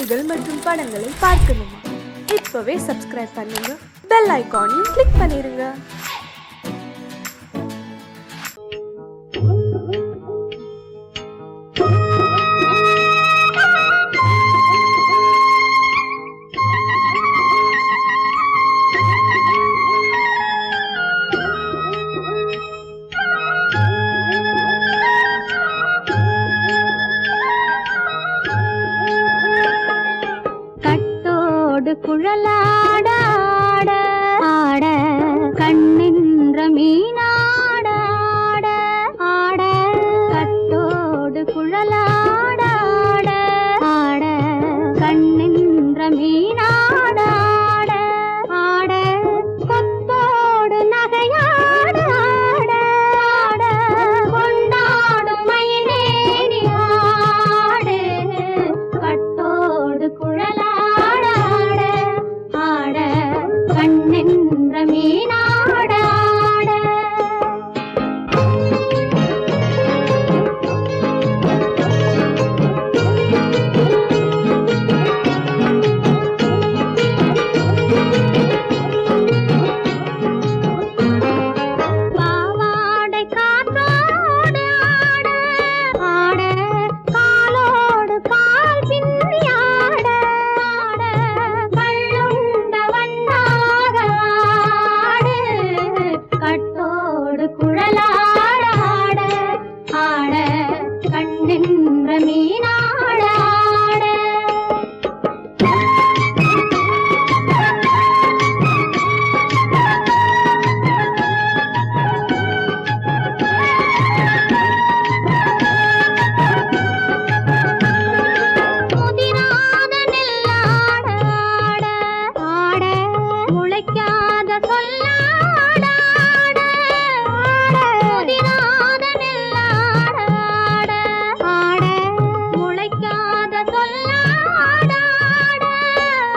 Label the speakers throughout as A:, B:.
A: நிகழ்ச்சிகள் மற்றும் படங்களை பார்க்கணுமா? இப்பவே சப்ஸ்கிரைப் பண்ணுங்க, பெல் ஐகானையும் கிளிக் பண்ணிருங்க.
B: குழலாட ஆட ஆட கண்ணின்ற மீனாட ஆட ஆட கட்டோடு குழலாட ஆட ஆட கண்ணின்ற மீனாட ஆட ஆட கொத்தோடு நகையாட ஆட ஆட கொண்டாடும் மயிலேறி ஆடு கட்டோடு குழலாட கண்ணென்ற மீனாட பாவாடை காற்றோடு ஆட ஆட காலோடு கால் பின்னி ஆட ஆட கள்ளுண்ட வண்ணாக ஆடு கட்டோடு குழலாட ஆட ஆட கண்ணென்ற மீனாட ஆட முதிராத நெல்லாட ஆட ஆட முளைக்காத சொல்லாட ஆட ஆட முதிராத நெல்லாட ஆட ஆட முளைக்காத சொல்லாட ஆட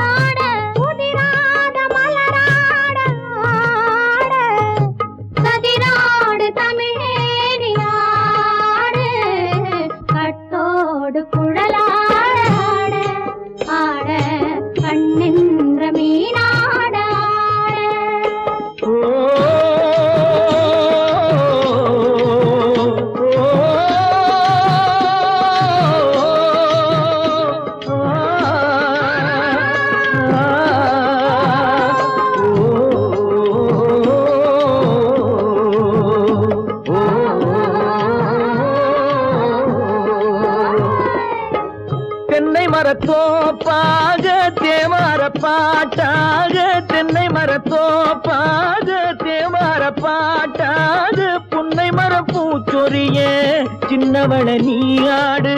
B: ஆட முதிராத மலராட ஆட கதிராடு தமிழேறி ஆடு கட்டோடு குழலாட ஆட கண்ணென்ற மீனாட
C: தென்னை மரத்தோப்பாக தேமார பாட்டாக தென்னை மரத்தோப்பாக தேமார பாட்டாக புன்னை மர பூச்சொரிய சின்னவள நீயாடு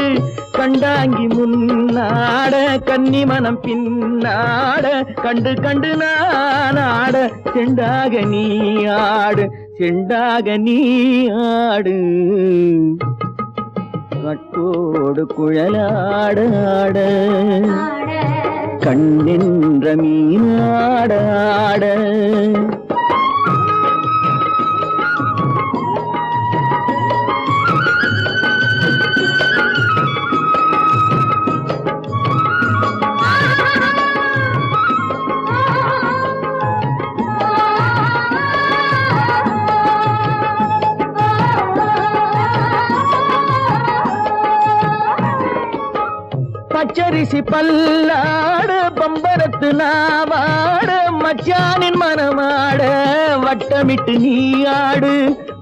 C: கண்டாங்கி முன்னாட கன்னி மனம் பின்னாட கண்டு கண்டு நானாட செண்டாக நீயாடு செண்டாக நீயாடு கட்டோடு குழலாட ஆட கண்ணென்ற மீனாட ஆட பச்சரிசி பல்லாட பம்பரத்து நாவாட மச்சானின் மனமாட வட்டமிட்டு நீயாடு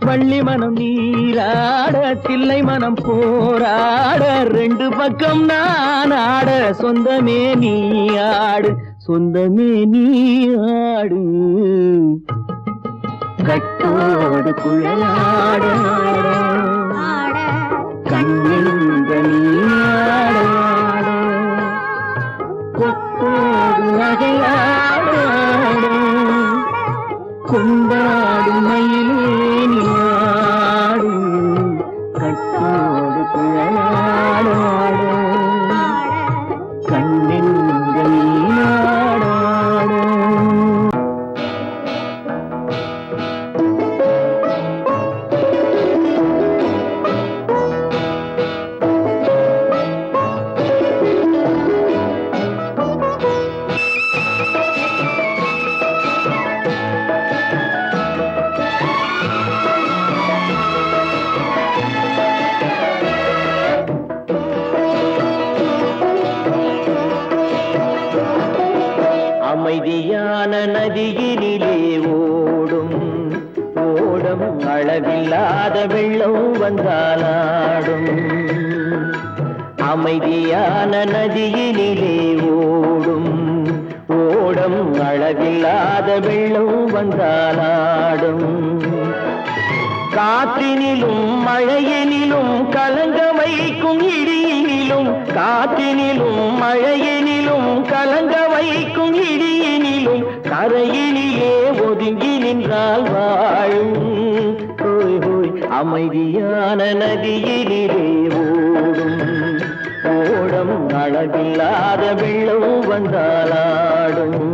C: வள்ளி மனம் நீராட தில்லை மனம் போராட ரெண்டு பக்கம் நான் ஆட சொந்தமே நீயாடு சொந்தமே நீயாடு கட்டோடு குழலாட கண்ணின்ற நீயாட கொத்தோடு நகையாட கொண்டாடு மயிலேனி ஆடு கட்டோடு குழலாட கண்ணென்ற நீயாட நதியினிலே ஓடும் ஓடம் அளவில்லாத வெள்ளம் வந்தாலாடும் அமைதியான நதியினிலே ஓடும் ஓடம் அளவில்லாத வெள்ளம் வந்தாலாடும் காற்றினிலும் மழையினிலும் கலங்க வைக்கும் இடியினிலும் காற்றினிலும் மழையினிலும் கலங்க வைக்கும் இடியினிலும் கரையினிலே ஒதுங்கி நின்றால் வாழும் ஹோய் ஹோய் அமைதியான நதியினிலே ஓடும் ஓடம் அளவில்லாத வெள்ளம் வந்தாலாடும்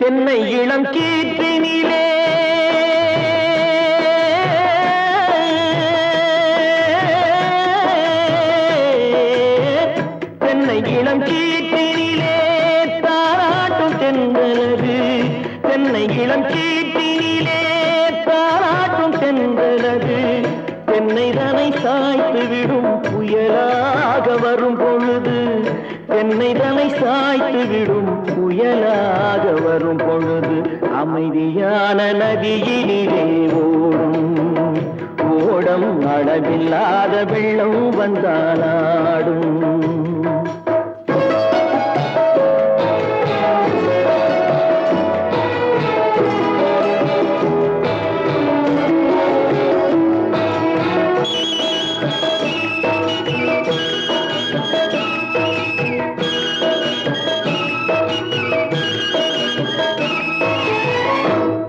C: தென்னை இளம் கீற்றினிலே தென்னை இளம் கீற்றினிலே தாராட்டும் தென்றலது தென்னை இளம் கீற்றினிலே தாராட்டும் தென்றலது தென்னை தனை சாய்த்து விடும் புயலாக வரும் பொழுது தென்னை தனை சாய்த்து விடும் புயலாக வரும் பொழுது அமைதியான நதியினிலே ஓடும் ஓடம் அளவில்லாத வெள்ளம் வந்தாலாடும்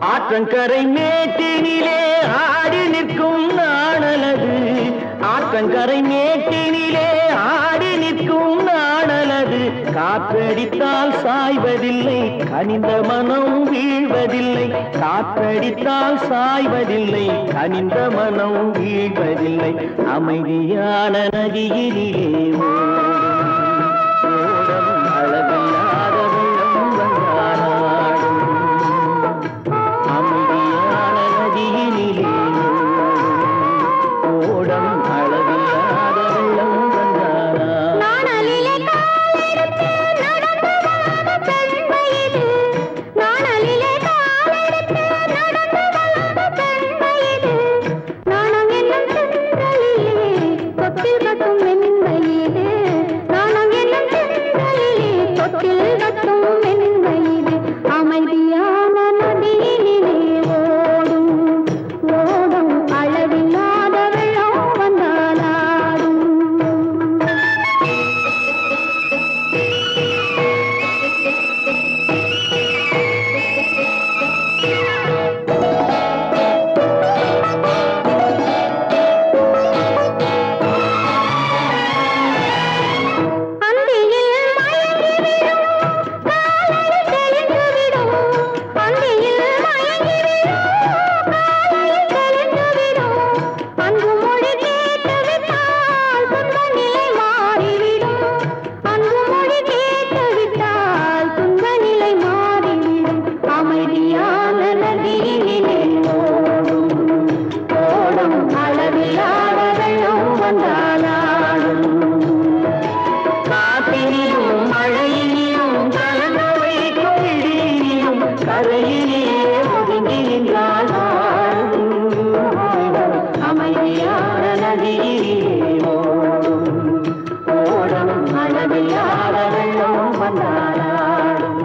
C: ஆற்றங்கரை மேட்டினிலே ஆடி நிற்கும் நாணலது ஆற்றங்கரை மேட்டினிலே ஆடி நிற்கும் நாணலது காற்றடித்தால் சாய்வதில்லை கனிந்த மனம் வீழ்வதில்லை காற்றடித்தால் சாய்வதில்லை கனிந்த மனம் வீழ்வதில்லை அமைதியான நதியினிலே ஓடும் அளவில்லாத வெள்ளம் வந்தாலாடும் அமைதியான நதியினிலே ஓடம் அளவில்லாத வெள்ளம் வந்தாலாடும்
B: நாணலிலே காலெடுத்து நடந்து வளர்ந்த பெண் வயது நாணலிலே காலெடுத்து நடந்து வளர்ந்த பெண் வயது நாணம் என்னும் சென்றலிலே தொட்டில் கட்டும் என் வயது நாணம் என்னும் சென்றலிலே தொட்டில் கட்டும் என் வயது அமைதியான நதியினிலே ஓடும் ஓடும் அளவில்லாத வெள்ளம் வந்தாலாடும் அந்தியில் மயங்கிவிடும் காலையில் தெளிந்துவிடும் அந்தியில் மயங்கிவிடும் காலையில் தெளிந்துவிடும் அன்பு மொழி கேட்டுவிட்டால் துன்ப நிலை மாறிவிடும் அன்பு மொழி கேட்டுவிட்டால் துன்ப நிலை மாறிவிடும் அமைதியான நதியினிலே ஓடும் ஓடும் அளவில்லாத வெள்ளம் வந்தாலாடும் காற்றினிலும் மழையினிலும் கலங்க வைக்கும் இடியினிலும் கரையிலே ஒதுங்கி நின்றால் அமைதியான நதியிலே ஓடும் ஓடும் அளவில்லாத வெள்ளம் வந்தாலாடும்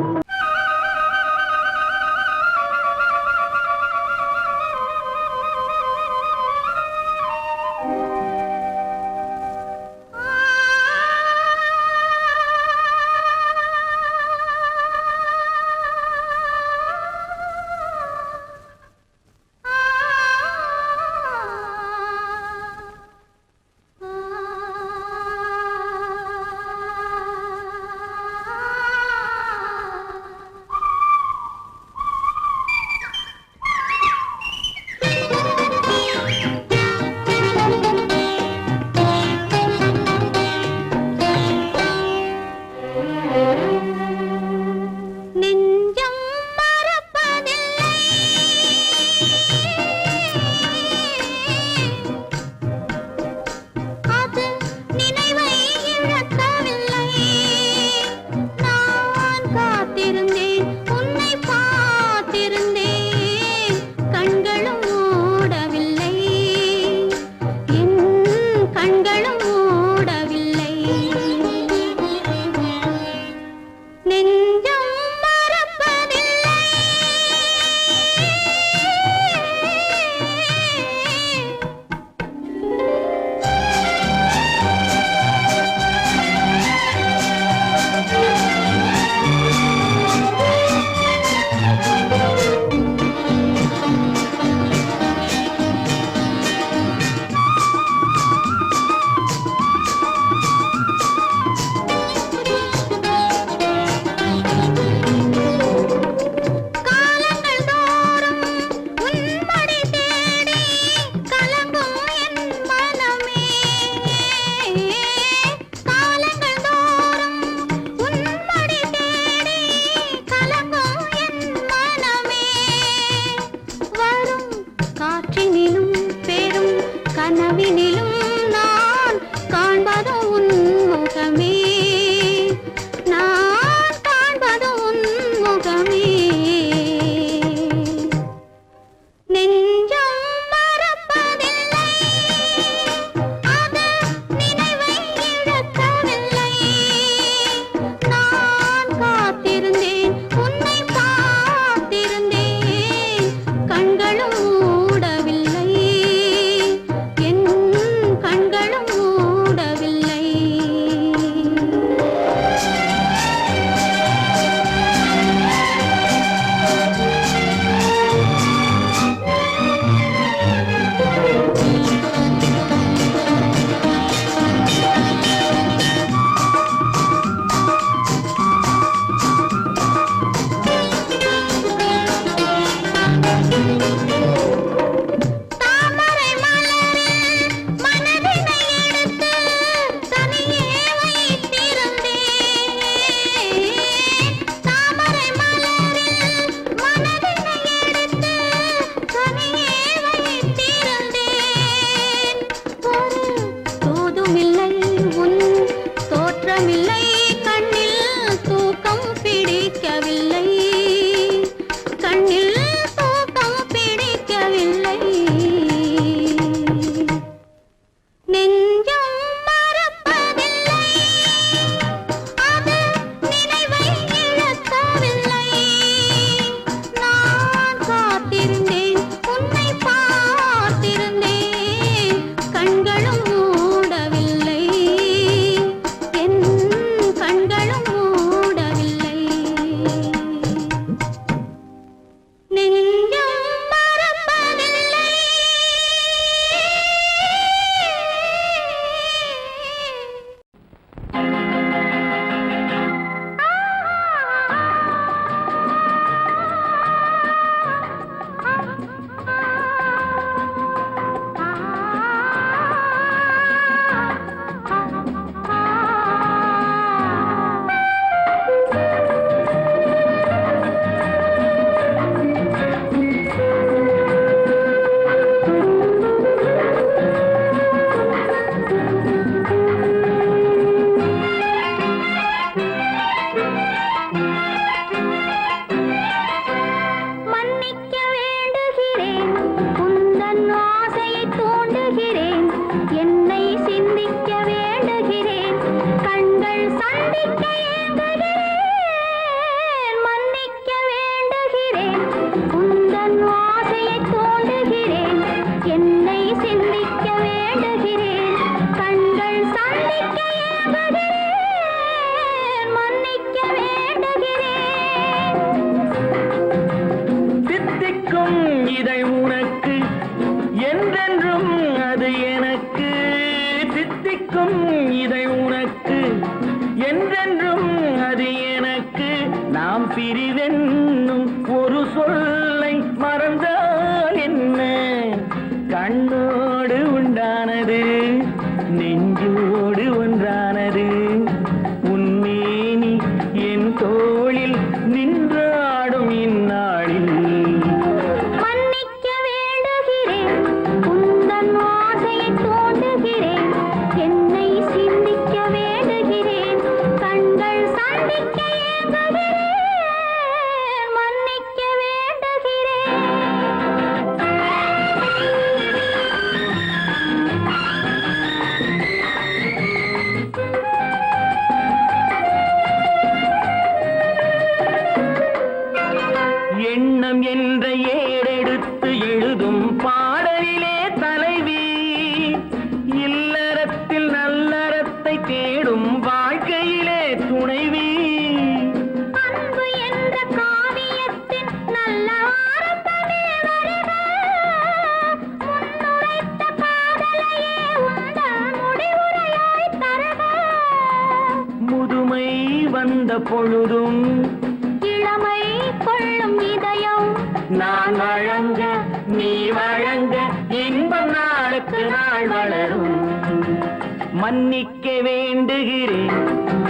C: பிரிவென்னும் ஒரு சொல்லை மறந்தால் என்ன? கண்ணோடு உண்டானது நெஞ்சோடு ஒன்றானது. உன்மேனி என் தோளில் நின்றாடும் இந்நாளில்
B: மன்னிக்க வேண்டுகிறேன், உந்தன் ஆசையை தோண்டுகிறேன், என்னை சிந்திக்க வேண்டுகிறேன், கண்கள் சந்திக்க ஏங்குகிறேன், மன்னிக்க வேண்டுகிறேன்.
C: எண்ணம் என்ற ஏடெடுத்து எழுதும் பாடலிலே தலைவி, இல்லறத்தில் நல்லறத்தை தேடும் வாழ்க்கையிலே துணைவி.
B: அன்பு என்ற காவியத்தின் நல்ல வார்த்தையே வருக, முன்னுரைத்த காதலையே உந்தன் முடிவுரையாய் தருக.
C: முதுமை வந்த பொழுதும்
B: இளமை கொள்ளும் இதயம்
C: நான் வழங்க நீ வழங்க இன்பம் நாளுக்கு நாள் வளரும். மன்னிக்க வேண்டுகிறேன்,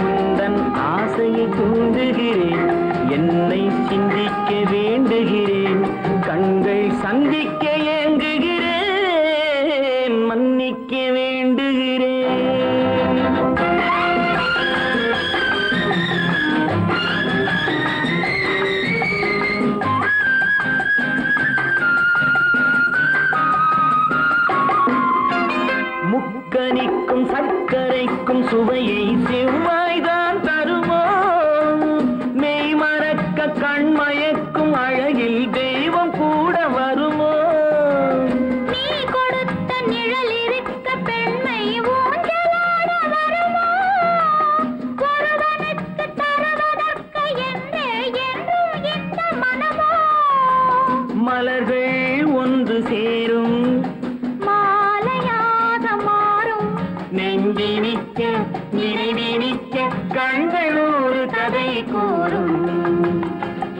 C: உந்தன் ஆசையை தூண்டுகிறேன், என்னை சிந்திக்க வேண்டுகிறேன், கண்கள் சந்திக்க ஏங்குகிறேன், மன்னிக்க வேண்டுகிறேன். முக்கனிக்கும் சர்க்கரைக்கும் சுவையை செவ்வாய்தான் தருமோ? மெய் மறக்க கண்மயக்கும் அழகில் தெய்வம் கூட வருமோ?
B: நீ கொடுத்த நிழல் இருக்க பெண்மை ஊஞ்சலாட வருமோ? ஒருவனுக்கு தருவதற்கு என்றே என்றும் இந்த மனமோ?
C: மலர்கள் ஒன்று சேரும்
B: மாலையாக மாறும்
C: நெஞ்சினிக்க நினைவினிக்க கண்கள் ஒரு கதை கூறும்.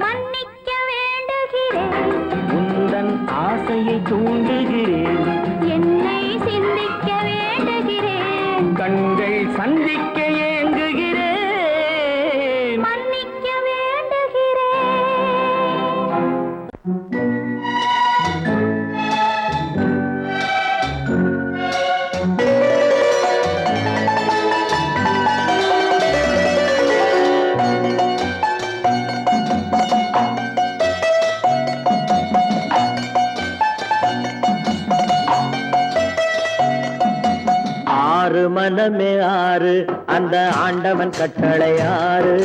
B: மன்னிக்க வேண்டுகிறேன்,
C: உந்தன் ஆசையை தூண்டுகிறேன்,
B: என்னை சிந்திக்க வேண்டுகிறேன்,
C: கண்கள் சந்திக்க ஏங்குகிறேன்,
B: மன்னிக்க வேண்டுகிறேன்.
C: ஆறு மனமே ஆறு, அந்த ஆண்டவன் கட்டளை ஆறு.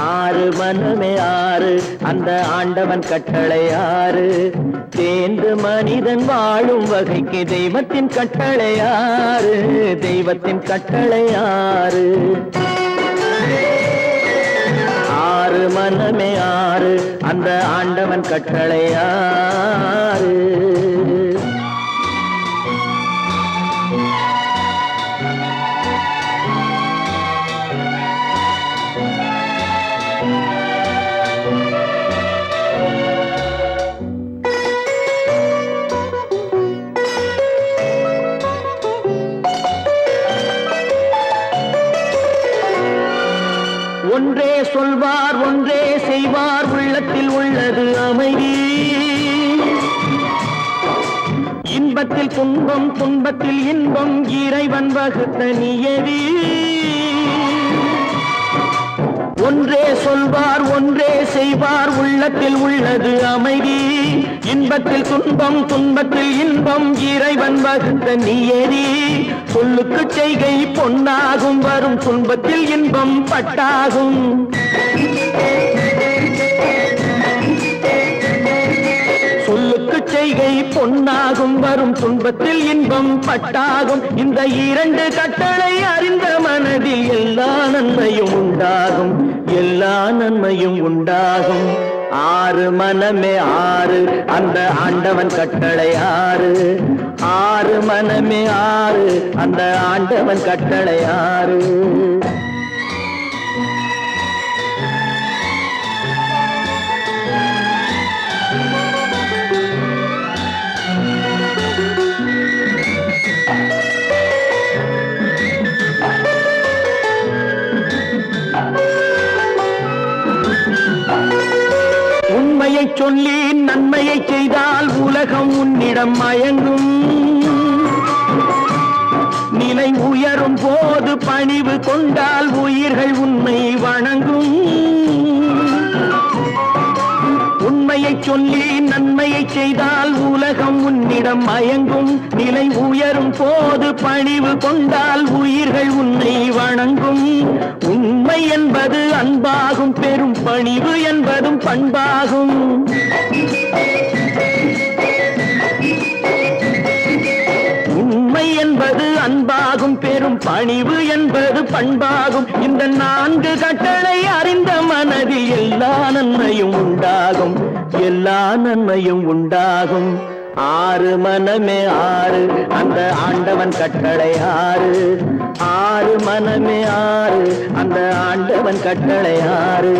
C: ஆறு மனமே ஆறு, அந்த ஆண்டவன் கட்டளை ஆறு. தேர்ந்து மனிதன் வாழும் வகைக்கு தெய்வத்தின் கட்டளை ஆறு, தெய்வத்தின் கட்டளை ஆறு. ஆறு மனமே ஆறு, அந்த ஆண்டவன் கட்டளை ஆறு. ஒன்றே சொல்வார் ஒன்றே செய்வார், உள்ளத்தில் உள்ளது அமைதி. இன்பத்தில் துன்பம் துன்பத்தில் இன்பம், இறைவன் வகுத்த நியதி. ஒன்றே சொல்வார் ஒன்றே செய்வார், உள்ளத்தில் உள்ளது அமைதி. இன்பத்தில் துன்பம் துன்பத்தில் இன்பம், இறைவன் வகுத்த நியதி. சொல்லுக்கு செய்கை பொன்னாகும் வரும் துன்பத்தில் இன்பம் பட்டாகும் சொல்லுக்கு செய்கை பொன்னாகும் வரும் துன்பத்தில் இன்பம் பட்டாகும் இந்த இரண்டு கட்டளை அறிந்த மனதில் எல்லா நன்மையும் உண்டாகும் எல்லா நன்மையும் உண்டாகும் ஆறு மனமே ஆறு அந்த ஆண்டவன் கட்டளை ஆறு ஆறு மனமே ஆறு அந்த ஆண்டவன் கட்டளை ஆறு உண்மையை சொல்லி நன்மையை செய்தால் உலகம் உன்னிடம் மயங்கும் நிலை உயரும் போது பணிவு கொண்டால் உயிர்கள் உன்னை வணங்கும் உண்மையை சொல்லி நன்மையை செய்தால் உலகம் உன்னிடம் மயங்கும் நிலை உயரும் போது பணிவு கொண்டால் உயிர்கள் உன்னை வணங்கும் உண்மை என்பது அன்பாகும் பெரும் பணிவு என்பதும் பண்பாகும் உண்மை என்பது அன்பாகும் பெரும் பணிவு என்பது பண்பாகும் இந்த நான்கு கட்டளை அறிந்த மனதில் எல்லா நன்மையும் உண்டாகும் எல்லா நன்மையும் உண்டாகும் ஆறு மனமே ஆறு அந்த ஆண்டவன் கட்டளை ஆறு ஆறு மனமே ஆறு அந்த ஆண்டவன் கட்டளை ஆறு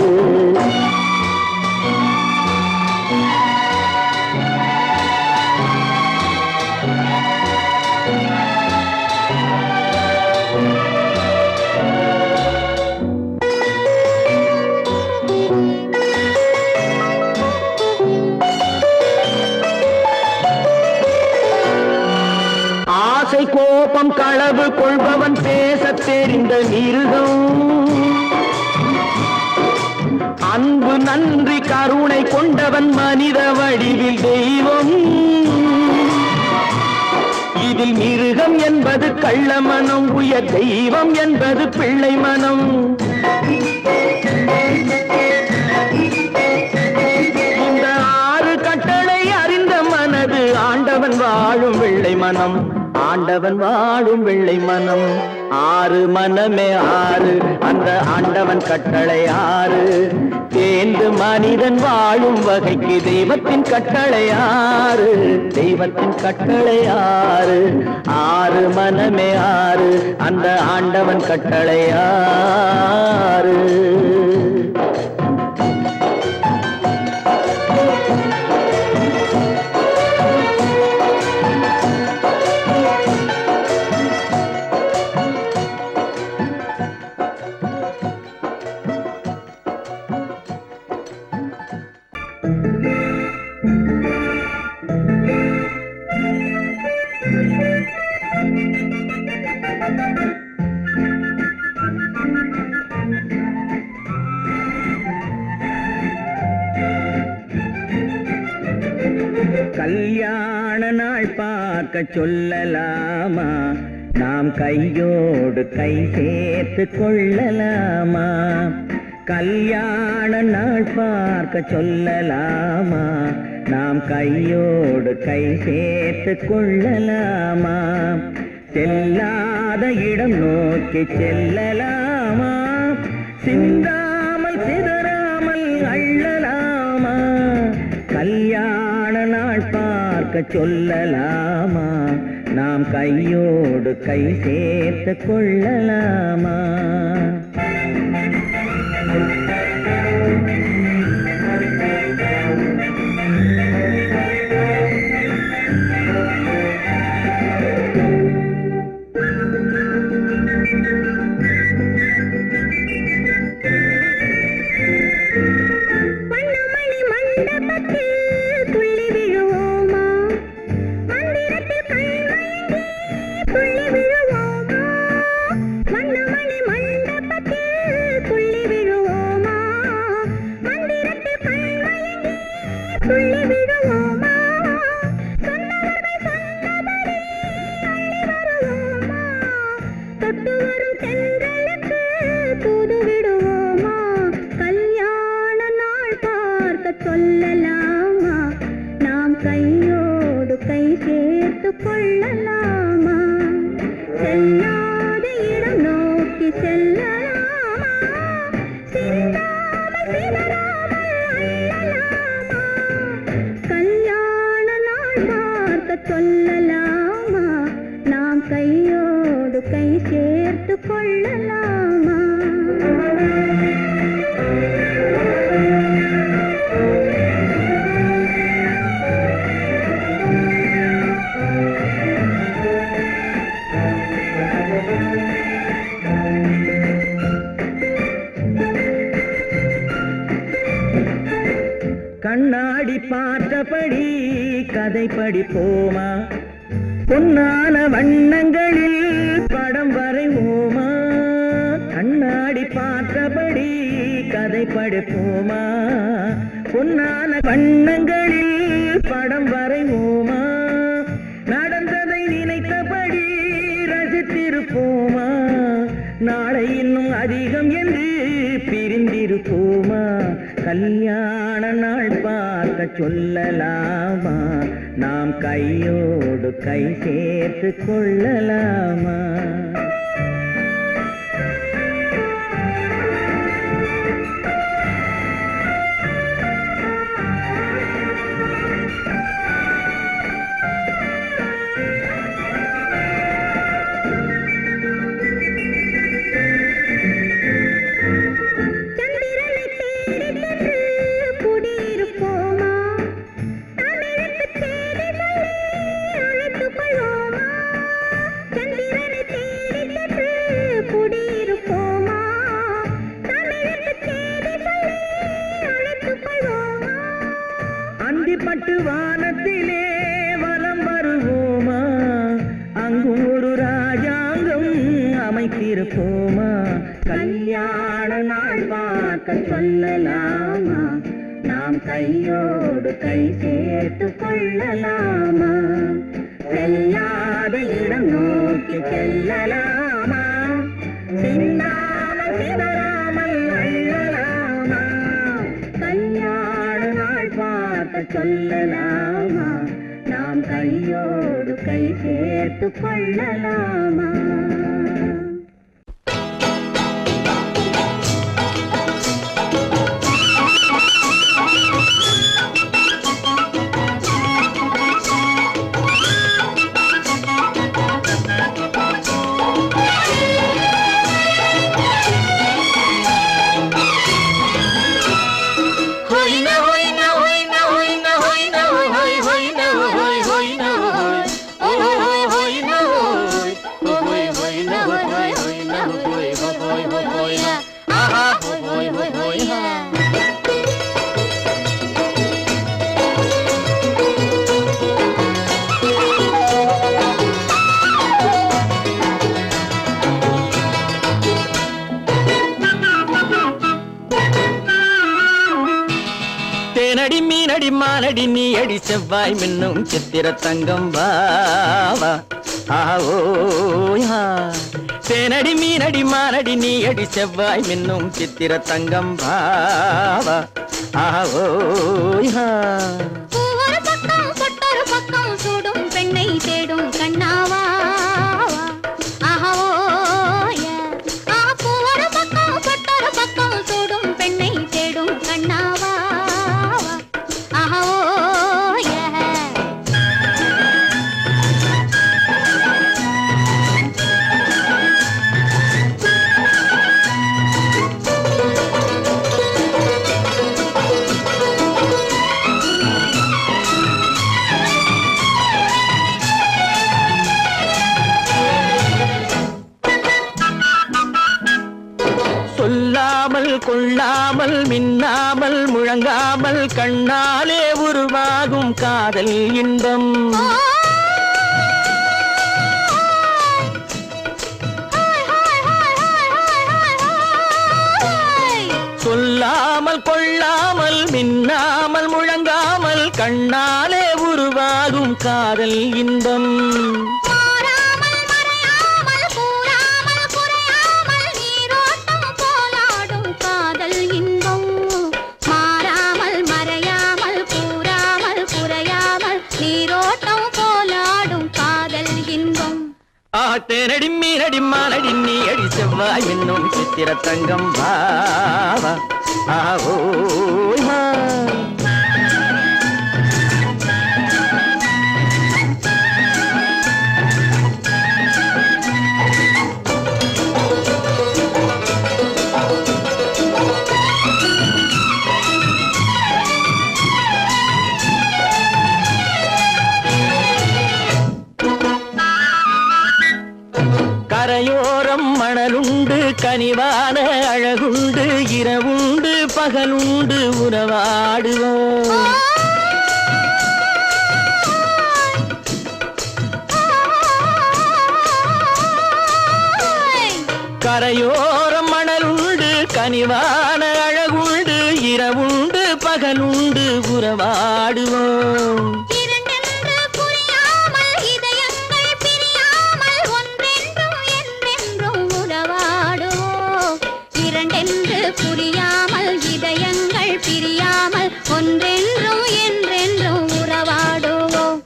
C: ஆசை கோபம் களவு கொள்பவன் பேசத் தெரிந்த மிருகம் அன்பு நன்றி கருணை கொண்டவன் மனித வடிவில் தெய்வம் இதில் மிருகம் என்பது கள்ள மனம் உயர் தெய்வம் என்பது பிள்ளை மனம் இந்த ஆறு கட்டளை அறிந்த மனது ஆண்டவன் வாழும் வெள்ளை மனம் ஆண்டவன் வாழும் வெள்ளை மனம் ஆறு மனமே ஆறு அந்த ஆண்டவன் கட்டளை ஆறு தேர்ந்து மனிதன் வாழும் வகைக்கு தெய்வத்தின் கட்டளை ஆறு தெய்வத்தின் கட்டளை ஆறு ஆறு மனமே ஆறு அந்த ஆண்டவன் கட்டளை ஆறு கல்யாண நாள் பார்க்க சொல்லலாமா நாம் கையோடு கை சேர்த்து கொள்ளலாமா கல்யாண நாள் பார்க்க சொல்லலாமா நாம் கையோடு கை சேர்த்து கொள்ளலாமா செல்லாத இடம் நோக்கி செல்லலாமா சிந்தாமல் சிதறாமல் அள்ளலாமா கல்யாண நாள் பார்க்க சொல்லலாமா நாம் கையோடு கை சேர்த்து கொள்ளலாமா
B: மண்டபத்தில்
C: கண்ணாடி பார்த்தபடி கதை படிப்போமா பொன்னான வண்ணங்களில் படம் வரைவோமா கண்ணாடி பார்த்தபடி கதை படிப்போமா பொன்னான வண்ணங்களில் படம் வரைவோமா நடந்ததை நினைத்தபடி ரசித்திருப்போமா நாளை இன்னும் அதிகம் என்று பிரிந்திருப்போமா கல்யாண நாள் பார்க்க சொல்லலாமா நாம் கையோடு கை சேர்த்து கொள்ளலாமா பட்டு வானத்திலே வலம் வருவோமா அங்கும் ஒரு ராஜாங்கம் அமைத்திருப்போமா கல்யாண நாள் பார்க்க சொல்லலாமா நாம் கையோடு கை சேர்த்து கொள்ளலாமா செல்லாத இடம் நோக்கி செல்லலாமா சின்னாமல் சிதறாமல் அள்ளலாமா கல்யாண நாள் பார்க்க சொல்லலாமா நாம் கையோடு கை சேர்த்து கொள்ளலாமா தேனடி மீனடி மானடி நீ அடி செவ்வாய் மின்னும் சித்திர தங்கம் வாவா ஆவோயா தேனடி மீனடி மானடி நீ அடி செவ்வாய் மின்னும் சித்திர தங்கம் வாவா ஆவோயா
B: ஒரு பக்கம் பொட்டொரு பக்கம் சூடும் பெண்ணை தேடும் கண்ணாவா ஒரு பக்கம் பொட்டொரு பக்கம் சூடும் பெண்ணை தேடும் கண்ணாவா
C: சொல்லாமல் கொள்ளாமல் மின்னாமல் முழங்காமல் கண்ணாலே உருவாகும் காதல் இன்பம் சொல்லாமல் கொள்ளாமல் மின்னாமல் முழங்காமல் கண்ணாலே உருவாகும் காதல் இன்பம் தேனடி மீனடி மானடி நீ அடி செவ்வாய் மின்னும் சித்திர தங்கம் வாவா ஆவோயா கரையோரம் மணலுண்டு கனிவா கனிவான அழகுண்டு இரவுண்டு பகலுண்டு உறவாடுவோம். கரையோரம் மணலுண்டு கனிவான அழகுண்டு இரவுண்டு பகலுண்டு உறவாடுவோம்.
B: புரியாமல் இதயங்கள் பிரியாமல் ஒன்றென்றும் என்றென்றும் உறவாடுவோம்.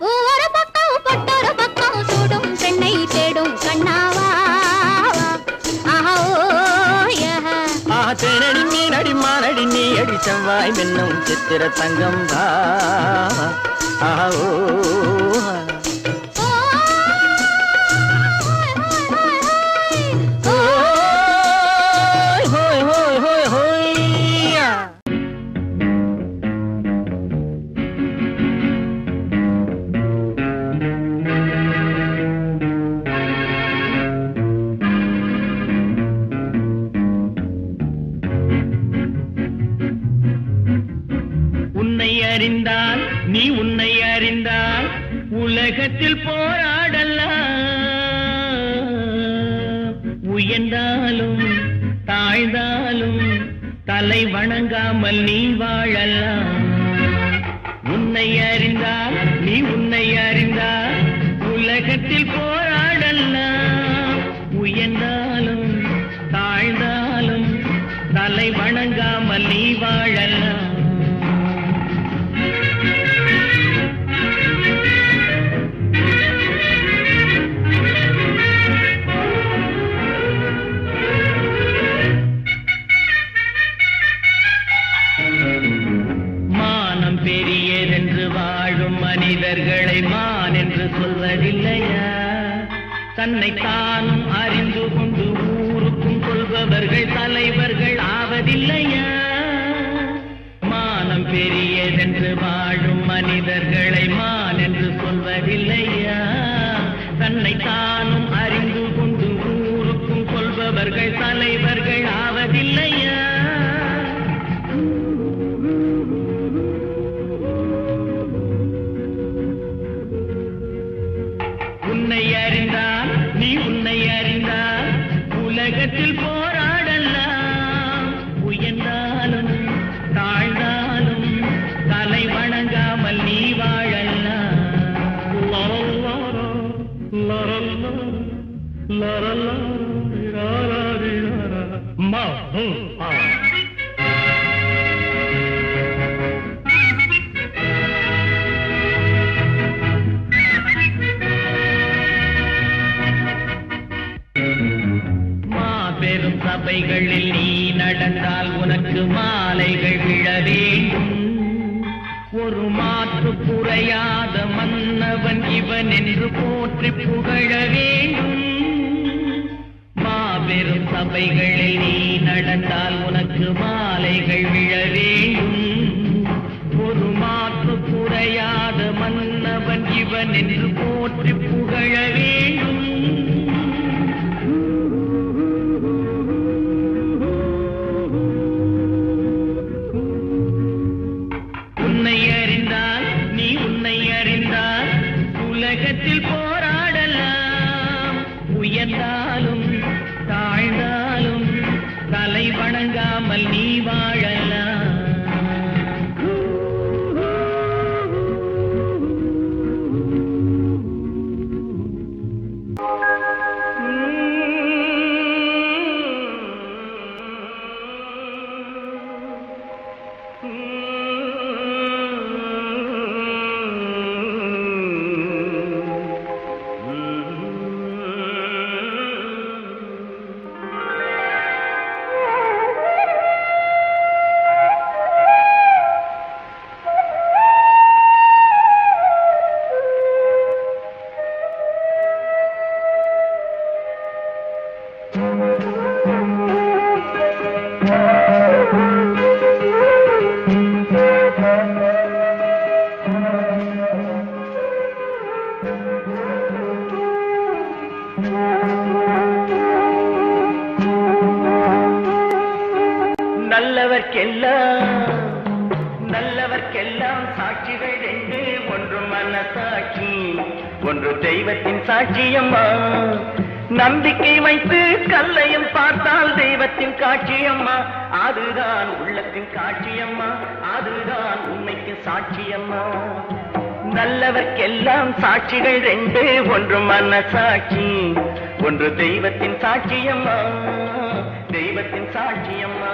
B: பூவொரு பக்கம் பொட்டொரு பக்கம் சூடும் பெண்ணை தேடும் கண்ணாவா.
C: தேனடி மீனடி மானடி நீ அடி செவ்வாய் மின்னும் சித்திர தங்கம் வா. உன்னை அறிந்தால் நீ உன்னை அறிந்தால் உலகத்தில் போராடலாம். உயர்ந்தாலும் தாழ்ந்தாலும் தலை வணங்காமல் நீ வாழலாம். உன்னை அறிந்தால் நீ உன்னை அறிந்தால் உலகத்தில் போராடலாம். உயர்ந்தாலும் தாழ்ந்தாலும் தலை வணங்காமல் நீ வாழலாம். மானம் பெரியதென்று வாழும் மனிதர்களை மான் என்று சொல்வதில்லையா? தன்னை தானும் அறிந்து கொண்டு ஊருக்கும் சொல்பவர்கள் தலைவர்கள் ஆவதில்லையா? மானம் பெரியதென்று வாழும் மனிதர்களை மான் என்று சொல்வதில்லையா? தன்னை தானும் அறிந்து கொண்டு ஊருக்கும் சொல்பவர்கள் தலைவர்கள் ஆவதில்லையா? உன்னை அறிந்தால் நீ உன்னை அறிந்தால் உலகத்தில் போராடலாம். உயர்ந்தாலும் தாழ்ந்தாலும் தலை வணங்காமல் நீ வாழலாம். மாபெரும் சபைகளில் நீ நடந்தால் உனக்கு மாலைகள் விழ வேண்டும். ஒரு மாற்று குறையாத மன்னவன் இவன் என்று போற்றி புகழ வேண்டும். மாபெரும் சபைகளில் நீ நடந்தால் உனக்கு மாலைகள் விழ வேண்டும். ஒரு மாற்று குறையாத மன்னவன் இவன் என்று போற்றி புகழ வேண்டும். உன்னை அறிந்தால் நீ உன்னை அறிந்தால் உலகத்தில் போராடலாம். உயர்ந்தாலும் தாழ்ந்தாலும் தலை வணங்காமல் நீ வாழலாம். நல்லவர்க்கெல்லாம் சாட்சிகள் ரெண்டு, ஒன்று மனசாட்சி, ஒன்று தெய்வத்தின் சாட்சியம்மா. நம்பிக்கை வைத்து கல்லையும் பார்த்தால் தெய்வத்தின் காட்சியம்மா, அதுதான் உள்ளத்தின் காட்சியம்மா, அதுதான் உண்மைக்கு சாட்சியம்மா. நல்லவர்க்கெல்லாம் சாட்சிகள் ரெண்டு, ஒன்று மனசாட்சி, ஒன்று தெய்வத்தின் சாட்சியம்மா, தெய்வத்தின் சாட்சியம்மா.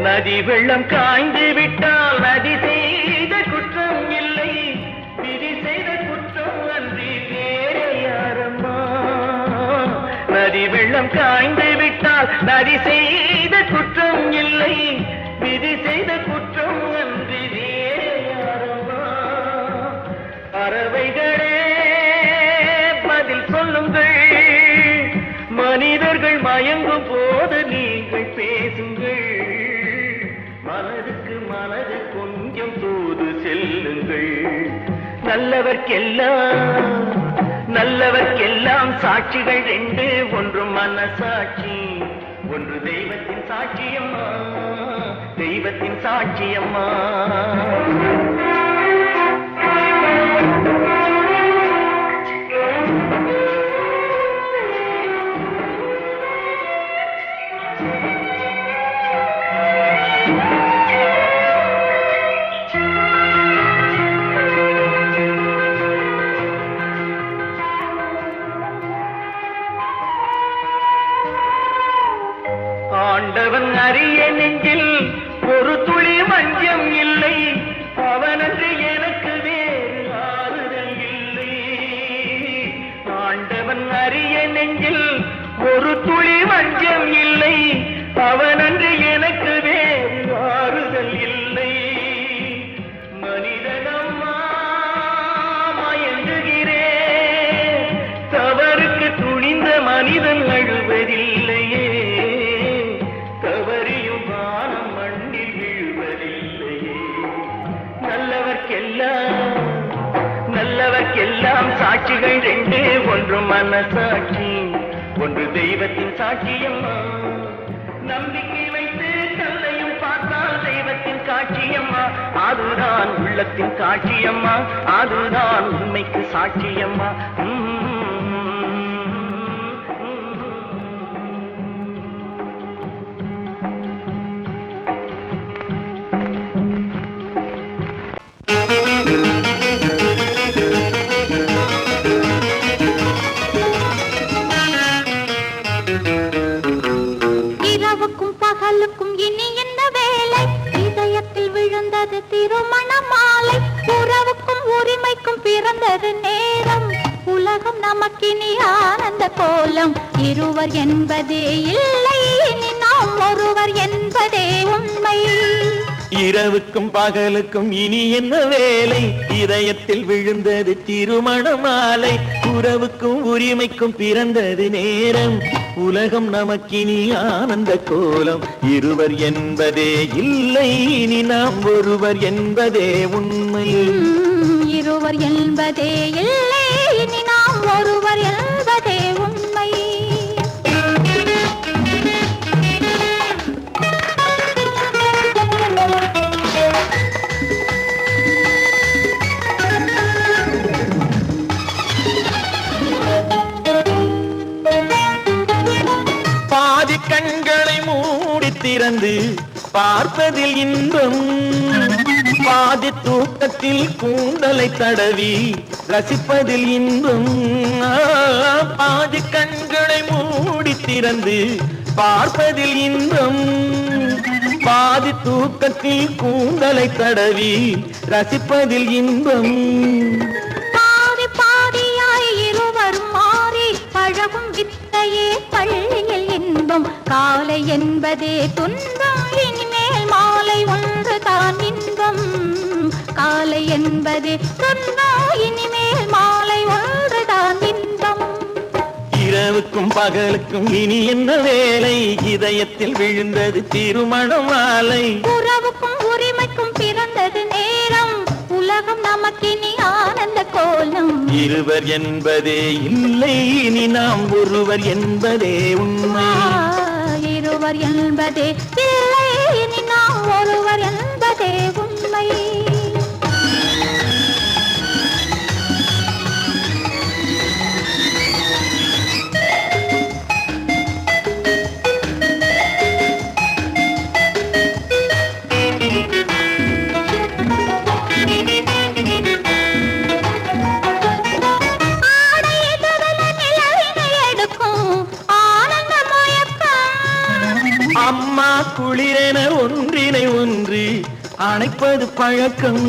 C: நதி வெள்ளம் காய்ந்து விட்டால் நதி செய்த குற்றம் இல்லை, விதி செய்த குற்றம் அன்றி வேறு யாரம்மா. நதி வெள்ளம் காய்ந்து விட்டால் நதி செய்த குற்றம் இல்லை, விதி செய்த குற்றம் அன்றி வேறு யாரம்மா. பறவைகளே பதில் சொல்லுங்கள், மனிதர்கள் மயங்கும் போது நீங்கள் பேசுங்கள், மனதுக்கு மனது கொஞ்சம் தூது செல்லுங்கள். நல்லவர்க்கெல்லாம் சாட்சிகள் ரெண்டு, ஒன்று மனசாட்சி, ஒன்று தெய்வத்தின் சாட்சியம்மா, தெய்வத்தின் சாட்சியம்மா. ஆண்டவன் அறிய நெஞ்சில் ஒரு துளி வஞ்சம் இல்லை, அவனன்று எனக்கு வேறு ஆறுதல் இல்லை. ஆண்டவன் அறிய நெஞ்சில் ஒரு துளி வஞ்சம் இல்லை, அவனன்று எனக்கு வேறு ஆறுதல் இல்லை. மனிதனம்மா மயங்குகிறேன், தவறுக்கு துணிந்த மனிதன் அழுவதில்லையே, நல்லவர்க்கெல்லாம் சாட்சிகள் ரெண்டு, ஒன்று மனசாட்சி, ஒன்று தெய்வத்தின் சாட்சியம்மா. நம்பிக்கை வைத்து கல்லையும் பார்த்தால் தெய்வத்தின் காட்சியம்மா, அதுதான் உள்ளத்தின் காட்சியம்மா, அதுதான் உண்மைக்கு சாட்சியம்மா.
B: பகலுக்கும் இனி என்ன வேலை, இதயத்தில் விழுந்தது திருமண மாலை, உறவுக்கும் உரிமைக்கும் பிறந்தது நேரம், உலகம் நமக்கினி ஆனந்த கோலம், இருவர் என்பதே இல்லை இனி நாம் ஒருவர் என்பதே உண்மை.
C: இரவுக்கும் பகலுக்கும் இனி என்ன வேலை, இதயத்தில் விழுந்தது திருமண மாலை, உறவுக்கும் உரிமைக்கும் பிறந்தது நேரம், உலகம் நமக்கினி ஆனந்த கோலம், இருவர் என்பதே இல்லை இனி நாம் ஒருவர் என்பதே உண்மை.
B: இருவர் என்பதே இல்லை இனி நாம் ஒருவர் என்பதே உண்மை.
C: பாதி கண்களை மூடி திறந்து பார்ப்பதில் இன்பம், பாதி தூக்கத்தில் கூந்தலை தடவி ரசிப்பதில் இன்பம். பாதி கண்களை மூடி திறந்து பார்ப்பதில் இன்பம், பாதி தூக்கத்தில் கூந்தலை தடவி ரசிப்பதில் இன்பம்.
B: பாதி பாதியாய் இருவர் மாறி பழகும் வித்தையே பள்ளியில் இன்பம், காலை என்பதே துன்பம், இனிமேல் மாலை ஒன்று தான் இன்பம் காலை என்பதே துன்பம் இனிமேல் மாலை ஒன்று தான் இன்பம்
C: இரவுக்கும் பகலுக்கும் இனி என்ன வேலை இதயத்தில் விழுந்தது திருமண மாலை
B: உறவுக்கும் உரிமைக்கும் பிறந்தது நேரம் உலகம் நமக்கினி ஆனந்த கோலம்
C: இருவர் என்பதே இல்லை இனி நாம் ஒருவர் என்பதே உண்மை
B: இருவர் என்பதே இல்லை இனி நாம் ஒருவர் என்பதே உண்மை
C: அம்மா குளிரென ஒன்றினை ஒன்று அணைப்பது பழக்கம்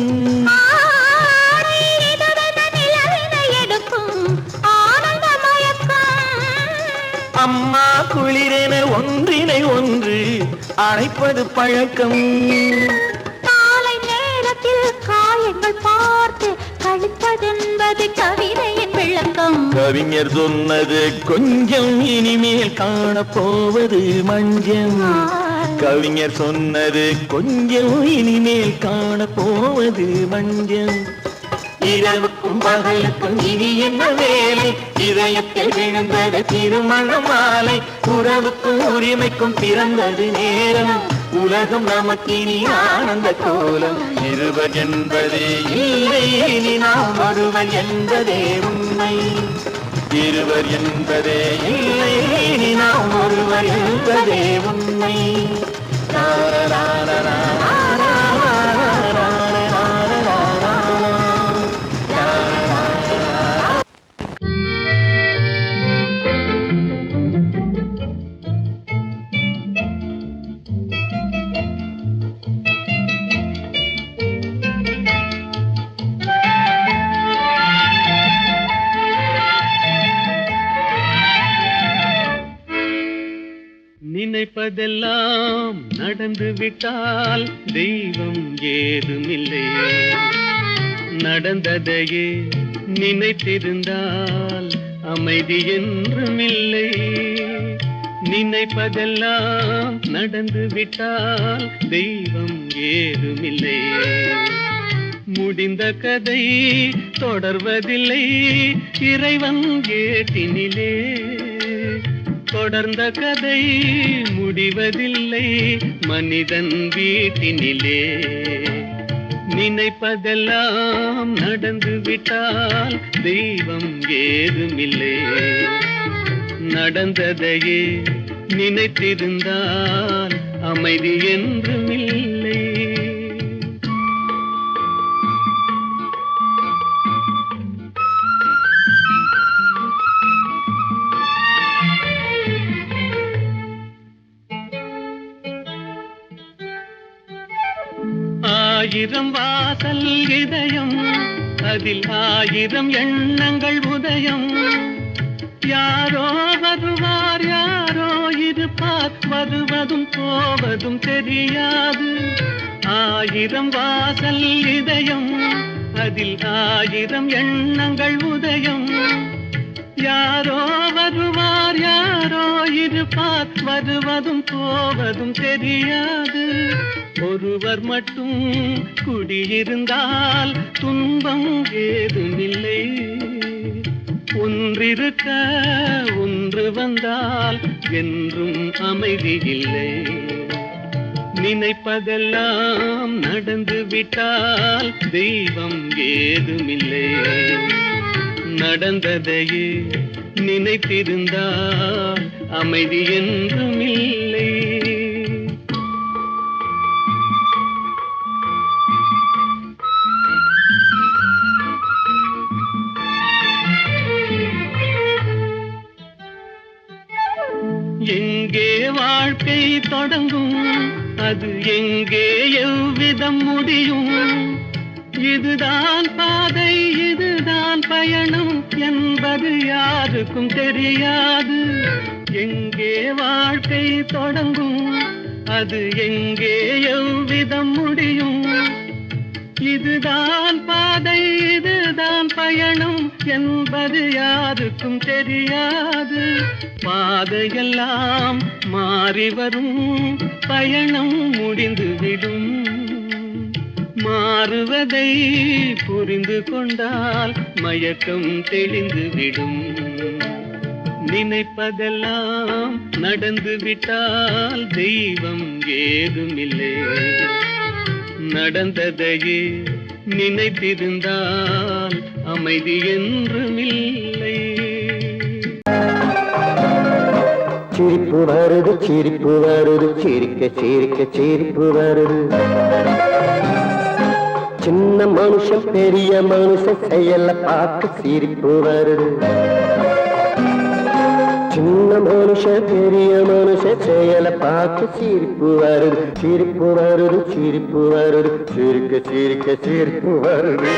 C: அம்மா குளிரென ஒன்றினை ஒன்று அணைப்பது பழக்கம்
B: காலை நேரத்தில் காயங்கள் பார்த்து கழிப்பதென்பது கவிதையின் விளக்கம்
C: கவிஞர் சொன்னது கொஞ்சம் இனிமேல் காணப்போவது மஞ்சம் கவிஞர் சொன்னது கொஞ்சம் இனிமேல் காணப்போவது மஞ்சம் இரவுக்கும் பகலுக்கும் இனி என்ன வேலை இதயத்தில் விழுந்தது திருமண மாலை உறவுக்கும் உரிமைக்கும் பிறந்தது நேரம் உலகம் நமக்கினி ஆனந்த கோலம் இருவர் என்பதே இல்லை இனி நாம் ஒருவர் என்பதே உண்மை இருவர் என்பதே இல்லை இனி நாம் ஒருவர் என்பதே உண்மை நினைப்பதெல்லாம் நடந்து விட்டால் தெய்வம் ஏதுமில்லை நடந்ததையே நினைத்திருந்தால் அமைதி என்றுமில்லை நினைப்பதெல்லாம் நடந்து விட்டால் தெய்வம் ஏதுமில்லை முடிந்த கதை தொடர்வதில்லை இறைவன் ஏட்டினிலே தொடர்ந்த கதை முடிவதில்லை மனிதன் வீட்டினிலே நினைப்பதெல்லாம் நடந்து விட்டால் தெய்வம் ஏதுமில்லை நடந்ததையே நினைத்திருந்தால் அமைதி என்றுமில்லை ஆயிரம் வாசல் இதயம் அதில் ஆயிரம் எண்ணங்கள் உதயம் யாரோ வருவார் யாரோ இருப்பார் வருவதும் போவதும் தெரியாது ஆயிரம் வாசல் இதயம் அதில் ஆயிரம் எண்ணங்கள் உதயம் யாரோ வருவார் யாரோ இருப்பார் வருவதும் போவதும் தெரியாது ஒருவர் மட்டும் குடியிருந்தால் துன்பம் ஏதுமில்லை ஒன்றிருக்க ஒன்று வந்தால் என்றும் அமைதி இல்லை நினைப்பதெல்லாம் நடந்து விட்டால் தெய்வம் ஏதுமில்லை நடந்ததையே நினைத்திருந்தால் அமைதி என்றுமில்லை எங்கே வாழ்க்கை தொடங்கும் அது எங்கே எவ்விதம் முடியும் இதுதான் பாதை இதுதான் பயணம் என்பது யாருக்கும் தெரியாது எங்கே வாழ்க்கை தொடங்கும் அது எங்கே எவ்விதம் முடியும்? இதுதான் பாதை, இதுதான் பயணம் என்பது யாருக்கும் தெரியாது. பாதையெல்லாம் மாறி வரும், பயணம் முடிந்துவிடும். மாறுவதை புரிந்து கொண்டால் மயக்கம் தெளிந்துவிடும். நினைப்பதெல்லாம் நடந்து விட்டால் தெய்வம் ஏதுமில்லை. நடந்ததையே நினைத்திருந்தால் அமைதி என்றுமில்லை.
D: சிரிப்பு வருது, சிரிப்பு வருது, சிரிக்க சிரிக்க சிரிப்பு வருது. சின்ன மனுஷன் பெரிய மனுஷன் செயல பார்த்து சிரிப்பு வருது. சின்ன மனுஷன் பெரிய மனுஷன் செயல பார்த்து சிரிப்பு வருது. சிரிப்பு வருது, சிரிப்பு வருது, சிரிக்க சிரிக்க சிரிப்பு வருது.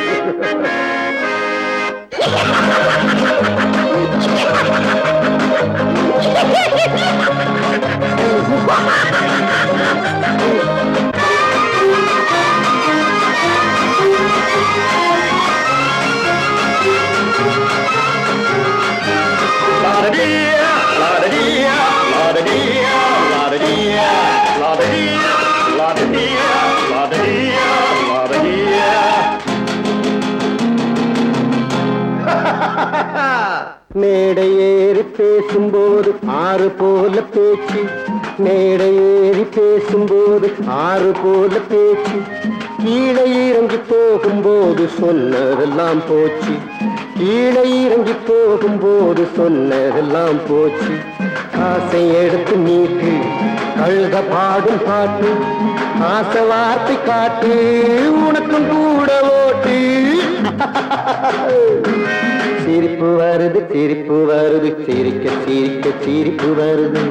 D: மேடை ஏறி பேசும்போது ஆறு போல பேச்சு, மேடை ஏறி பேசும்போது ஆறு போல பேச்சு. கீழே இறங்கி போகும்போது சொன்னதெல்லாம் போச்சு, கீழே இறங்கி போகும்போது சொன்னதெல்லாம் போச்சு. காசை எடுத்து நீட்டு கழுத பாடும் பாட்டு, ஆசை வார்த்தை காட்டு உனக்கும் கூட ஓட்டு. சிரிப்பு வருது, சிரிப்பு வருது, சிரிக்க சிரிக்க சிரிப்பு வருது.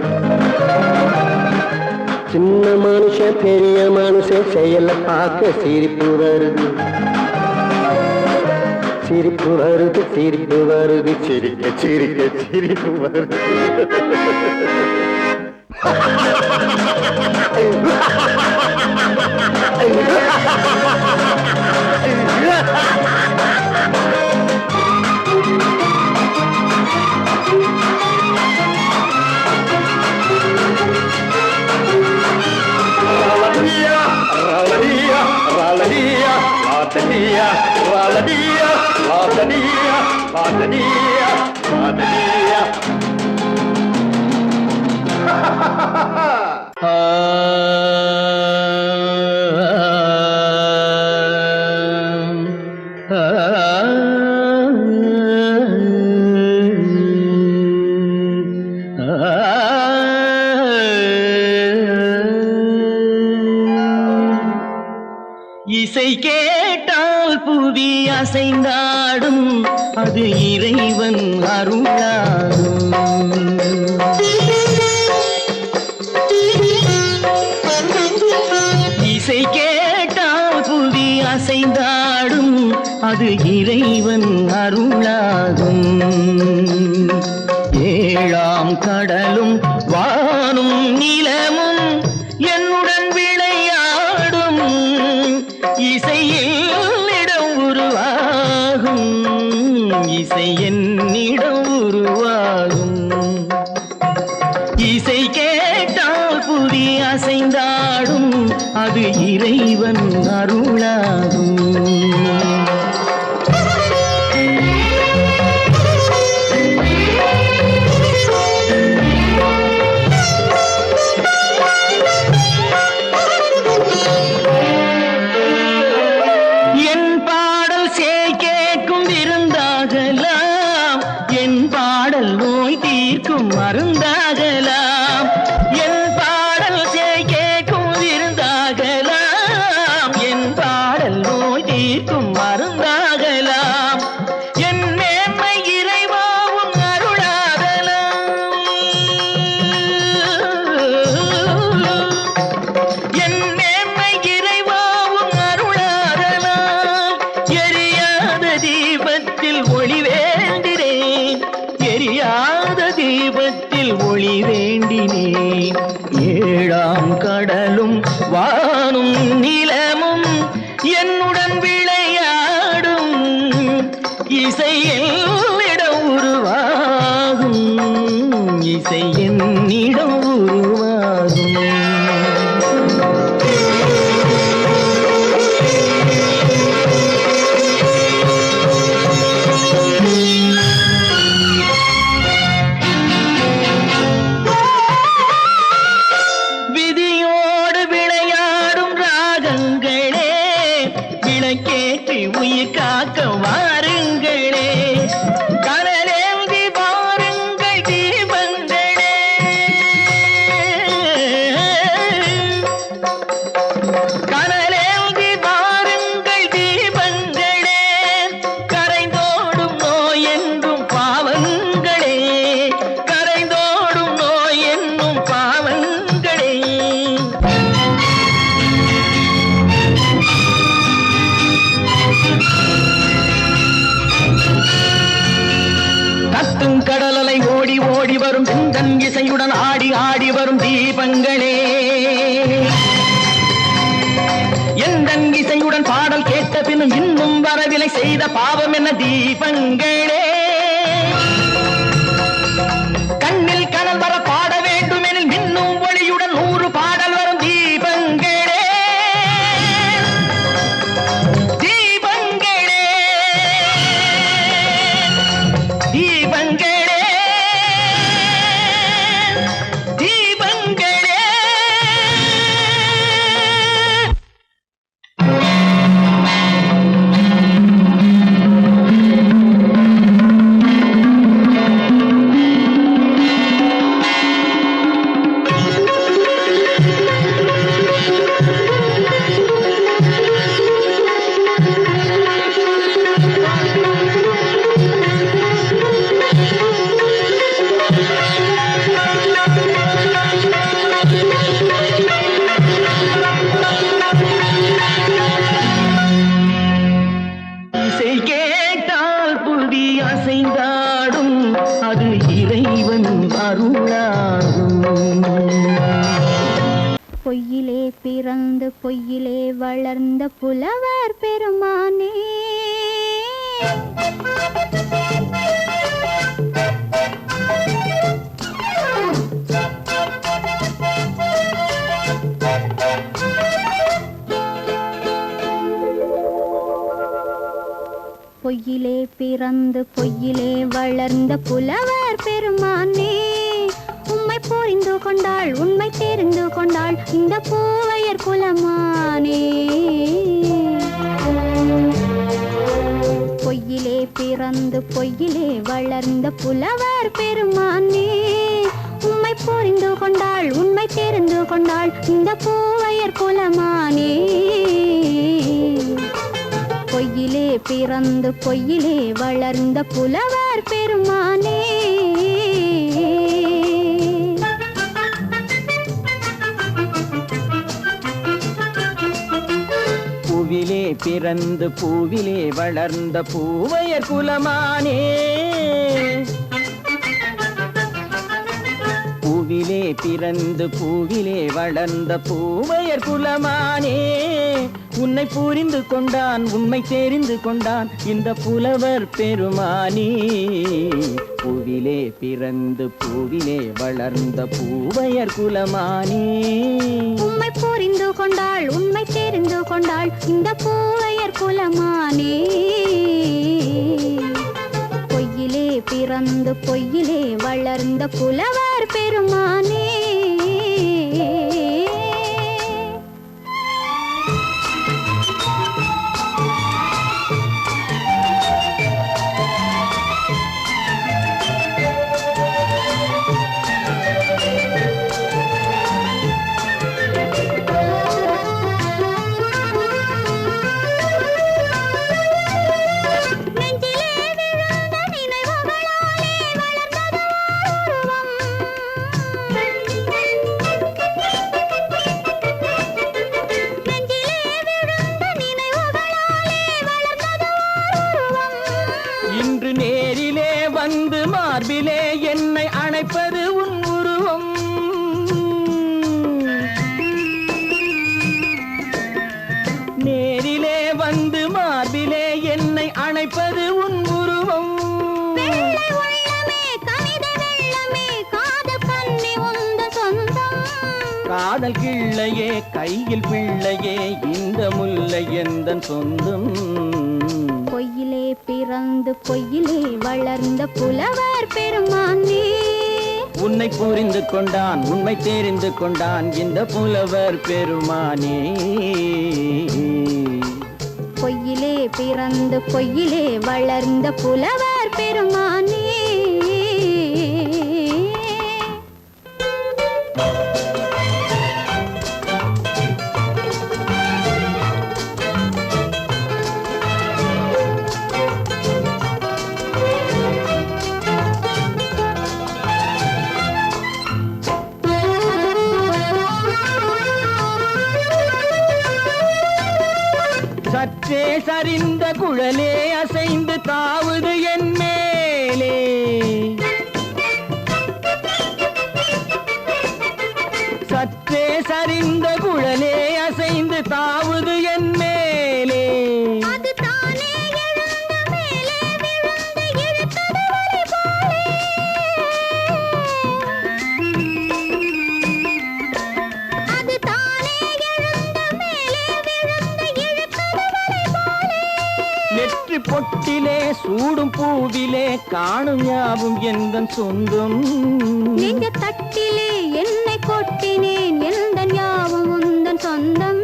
D: சின்ன மனுஷன் பெரிய மனுஷன் செயல பார்க்க சிரிப்பு வருது. சிரிப்பு வருது, சிரிப்பு வருது, சிரிக்க சிரிக்க சிரிப்பு வருது.
C: இசை கேட்டால் புவி அசைந்தாடும், அது இறைவன் அருளாடும். இசை கேட்டால் புவி அசைந்தாடும், அது இறைவன் அருளாகும். ஏழாம் கடலும் வானும் நிலமும் என்னுடன் விளையாடும், இசையில் இடம் உருவாகும், இசை என்னிடம் உருவாகும். இசை கேட்டால் புவி அசைந்தாடும், அது இறைவன் அருளாகும். மருந்தாகலாம் என் பாடல் கேட்கும் விருந்தாகலாம், என் பாடல் நோய் தீர்க்கும் ஏழாம் கடலும் வானும் நிலமும் என்னுடன் விளையாடும் இசை என்னிடம் உருவாகும் இசை என்னிடம் உருவாகும் விதியோடு விளையாடும் ராகங்களே விளக்கேற்றி உயிர் காக்க வாருங்களே கனலேந்தி வாருங்கள் தீபங்களே கனலேந்தி வாருங்கள் தீபங்களே கரைந்தோடும் நோய் என்றும் பாவங்களே கரைந்தோடும் நோய் என்னும் பாவங்களே கத்தும் கடலலை ஓடி ஓடி வரும் சிந்தன் இசையுடன் ஆடி ஆடி வரும் தீபங்களே எந்தன் இசையுடன் பாடல் கேட்ட பின்னும் இன்னும் வரவில்லை செய்த பாவம் என்ன தீபங்களே கண்ணில் கனல் வர பாட வேண்டும் எனில் மின்னும் ஒளியுடன் 100 பாடல் வரும் தீபங்களே தீபங்களே தீபங்களே தீபங்களே இசை கேட்டால் புதி அசைந்தாடும் அது இறைவன் அருளாகும்
B: பொய்யிலே பிறந்து பொய்யிலே வளர்ந்த புலவர் பெருமானே பொய்யிலே பிறந்து பொய்யிலே வளர்ந்த புலவர் பெருமானே உம்மை புரிந்து கொண்டாள் உண்மை தெரிந்து கொண்டாள் இந்த பூவையர் குலமானே பொய்யிலே பிறந்து பொய்யிலே வளர்ந்த புலவர் பெருமானே உம்மை புரிந்து கொண்டாள் உண்மை தெரிந்து கொண்டாள் இந்த பூவையர் குலமானே பொய்யிலே பிறந்து பொய்யிலே வளர்ந்த புலவர் பெருமானே
C: பூவிலே பிறந்து பூவிலே வளர்ந்த பூவையர் குலமானே பூவிலே பிறந்து பூவிலே வளர்ந்த பூவையர் குலமானே உன்னை புரிந்து கொண்டான் உண்மை தெரிந்து கொண்டான் இந்த புலவர் பெருமானே பூவிலே பிறந்து பூவிலே வளர்ந்த பூவையர் குலமானே
B: உம்மை புரிந்து கொண்டாள் உண்மை தெரிந்து கொண்டாள் இந்த பூவையர் குலமானே பொய்யிலே பிறந்து பொய்யிலே வளர்ந்த புலவர் பெருமானே நெஞ்சிலே விழுந்த நினைவுகளாலே வளர்ந்தது உருவம்
C: காதல் கிள்ளையே கையில் பிள்ளையே இந்த முல்லை எந்தன் சொந்தம்.
B: பொய்யிலே பிறந்து பொய்யிலே வளர்ந்த புலவர் பெருமானே.
C: உன்னை புரிந்து கொண்டான் உண்மை தெரிந்து கொண்டான் இந்த புலவர் பெருமானே.
B: பொய்யிலே பிறந்து பொய்யிலே வளர்ந்த புலவர் பெருமானே.
C: சற்றே சரிந்த குழலே அசைந்து தாவுது என் மேலே. சற்றே சரிந்த குழலே அசைந்து தாவுது என் மேலே.
B: அது தானே எழுந்த மேலே விழுந்து இழுத்தது வலை போலே. அது தானே எழுந்த மேலே விழுந்து இழுத்தது வலை போலே.
C: நெற்றி பொட்டிலே சூடும் பூவிலே காணும் யாவும் எந்தன் சொந்தம்.
B: நெஞ்ச தட்டிலே என்னை கொட்டினேன் எந்தன் யாவும் உந்தன் சொந்தம்.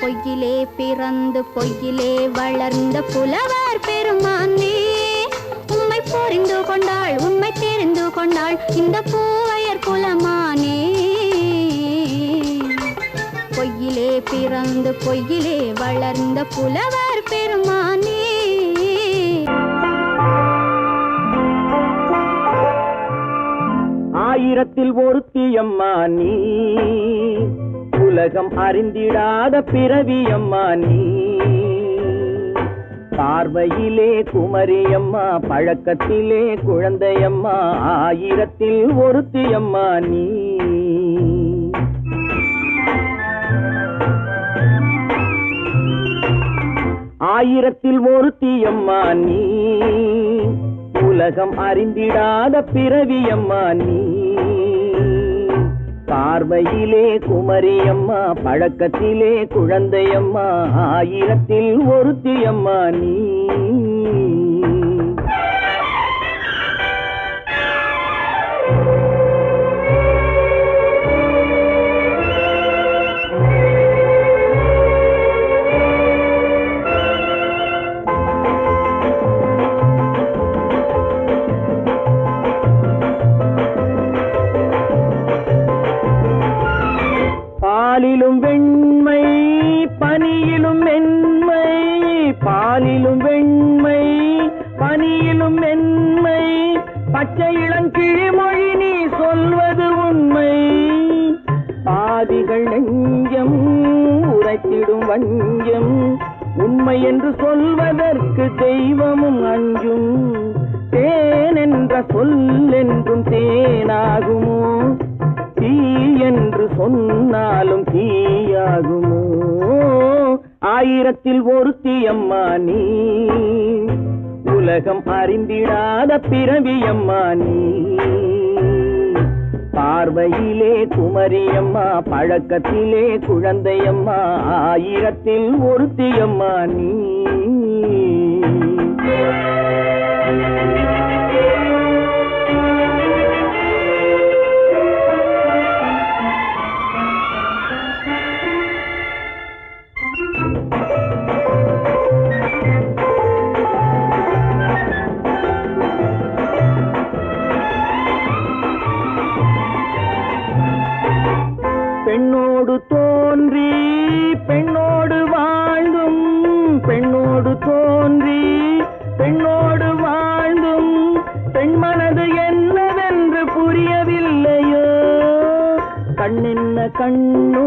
B: பொய்யிலே பிறந்து பொய்யிலே வளர்ந்த புலவர் பெருமானே. உம்மை புரிந்து கொண்டாள் உண்மை தெரிந்து கொண்டாள் இந்த பூவையர் குலமானே. பொய்யிலே பிறந்து பொய்யிலே வளர்ந்த புலவர் பெருமானே.
C: ஆயிரத்தில் ஒருத்தியம்மா நீ உலகம் அறிந்திடாத பிறவியம்மா நீ. பார்வையிலே குமரியம்மா பழக்கத்திலே குழந்தையம்மா ஆயிரத்தில் ஒருத்தியம்மா நீ. ஆயிரத்தில் ஒருத்தியம்மா நீ உலகம் அறிந்திடாத பிறவியம்மா நீ. பார்வையிலே குமரியம்மா பழக்கத்திலே குழந்தையம்மா ஆயிரத்தில் ஒருத்தியம்மா நீ. பாலிலும் வெண்மை பனியிலும் மென்மை. பாலிலும் வெண்மை பனியிலும் மென்மை. பச்சை இளங்கிழிமொழி நீ சொல்வது உண்மை. பாதிகள் நெஞ்சம் உரைத்திடும் வஞ்சம். உண்மை என்று சொல்வதற்கு தெய்வமும் அஞ்சும். தேன் என்ற சொல் என்றும் தேனாகுமோ. தீ என்று சொன்னாலும் தீயாகுமோ. ஆயிரத்தில் ஒருத்தியம்மா நீ உலகம் அறிந்திடாத பிறவியம்மா நீ. பார்வையிலே குமரியம்மா பழக்கத்திலே குழந்தையம்மா ஆயிரத்தில் ஒருத்தியம்மா நீ. பெண்ணோடு தோன்றி பெண்ணோடு வாழ்ந்தும். பெண்ணோடு தோன்றி பெண்ணோடு வாழ்ந்தும். பெண் மனது என்னவென்று புரியவில்லையோ. கண்ணென்ன கண்ணோ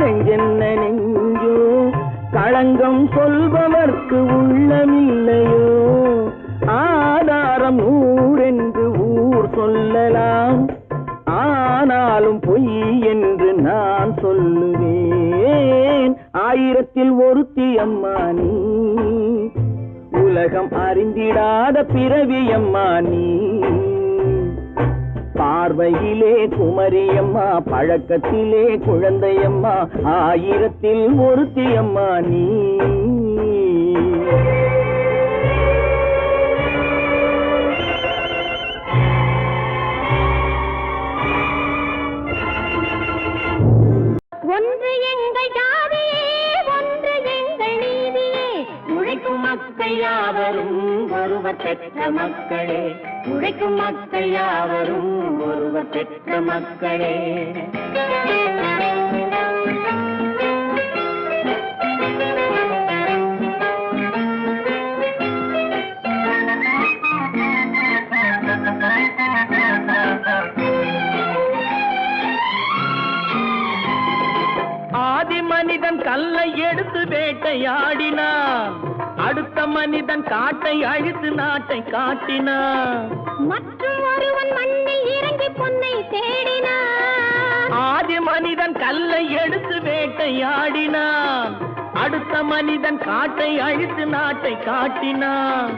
C: நெஞ்சென்ன நெஞ்சோ. களங்கம் சொல்பவர்க்கு உள்ளமில்லையோ. ஆதாரம் ஊரென்று ஊர் சொல்லலாம். ஆனாலும் பொய் என்று நான் சொல்லுவேன். ஆயிரத்தில் ஒருத்தியம்மா நீ உலகம் அறிந்திடாத பிறவியம்மா நீ. பார்வையிலே குமரியம்மா, பழக்கத்திலே குழந்தையம்மா, ஆயிரத்தில் ஒருத்தியம்மா நீ.
B: ஒன்று எங்கள் ஜாதியே, ஒன்று எங்கள் நீதியே, உழைக்கும் மக்கள் யாவரும் ஒருவர் பெற்ற மக்களே, உழைக்கும் மக்கள் யாவரும் ஒருவர் பெற்ற மக்களே.
C: ஆதி மனிதன் கல்லை எடுத்து வேட்டையாடினான், அடுத்த மனிதன் காட்டை அழித்து நாட்டை காட்டினான்.
B: மற்றும் ஒருவன் மண்ணில் இறங்கி பொன்னை தேடினான்.
C: ஆதி மனிதன் கல்லை எடுத்து வேட்டையாடினான், அடுத்த மனிதன் காட்டை அழித்து நாட்டை காட்டினான்.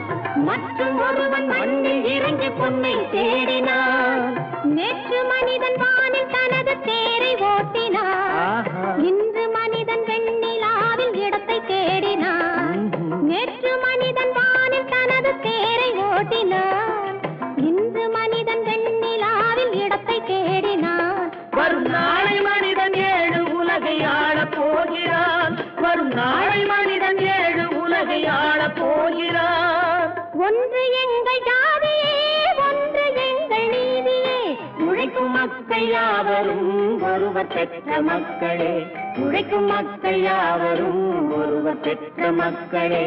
B: மற்றும் ஒருவன் மண்ணில் இறங்கி பொன்னை தேடினான். நேற்று மனிதன் வானில் தனது தேரை ஓட்டினான், இன்று மனிதன் வெண்ணிலாவில் இடத்தை தேடினான். நேற்று மனிதன் வானில் தனது தேரை ஓட்டினான், இன்று மனிதன் வெண்ணிலாவில் இடத்தை தேடினான்.
C: வரும் நாளை மனிதன் 7 உலகை ஆளப் போகிறான், வரும் நாளை மனிதன் 7 உலகை ஆளப் போகிறான்.
B: ஒன்று எங்கள் ஜாதியே, ஒன்று எங்கள் நீதியே, உழைக்கும் மக்கள் யாவரும் ஒருவர் பெற்ற மக்களே, உழைக்கும் மக்கள் யாவரும் ஒருவர் பெற்ற மக்களே.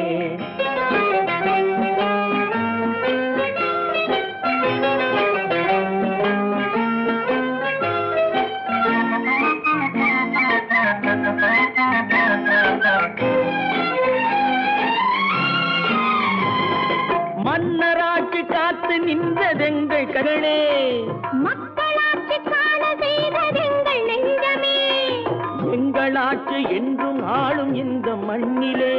C: மன்னராட்சி காத்து நின்றதெங்கள் கரணே,
B: மக்களாட்சி காண செய்ததெங்கள் நெஞ்சமே,
C: எங்களாட்சி என்றும் ஆளும் இந்த மண்ணிலே.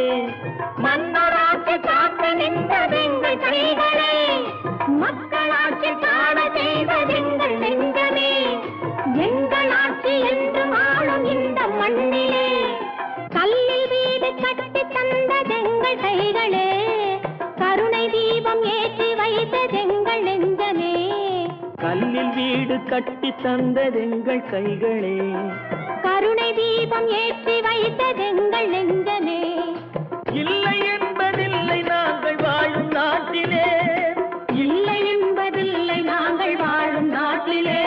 B: மன்னராட்சி காத்து நின்றதெங்கள் கைகளே, மக்களாட்சி காண செய்ததெங்கள் நெஞ்சமே, எங்களாட்சி என்றும் ஆளும் இந்த மண்ணிலே. கல்லில் வீடு கட்டி தந்ததெங்கள் கைகளே, கருணை தீபம் ஏற்றி வைத்ததெங்கள் நெஞ்சமே.
C: கல்லில் வீடு கட்டி தந்ததெங்கள் கைகளே,
B: கருணை தீபம் ஏற்றி வைத்ததெங்கள் நெஞ்சமே.
C: இல்லை என்பதில்லை நாங்கள் வாழும் நாட்டிலே,
B: இல்லை என்பதில்லை நாங்கள் வாழும் நாட்டிலே.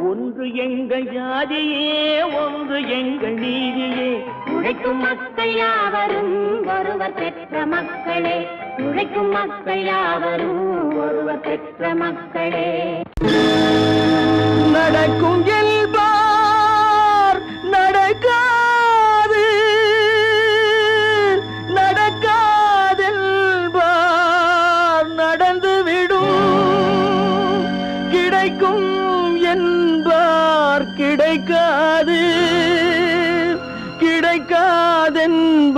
C: ஒன்று எங்கள் ஜாதியே, ஒன்று எங்கள் நீதியே,
B: உழைக்கும் மக்கள் யாவரும் ஒருவர் பெற்ற மக்களே, உழைக்கும் மக்கள் யாவரும் ஒருவர் பெற்ற மக்களே.
C: நடக்கும் என்பார் நடக்காது, நடக்காதென்பார் நடந்துவிடும், கிடைக்கும் என்பார் கிடைக்காது, கிடைக்காதென்பார்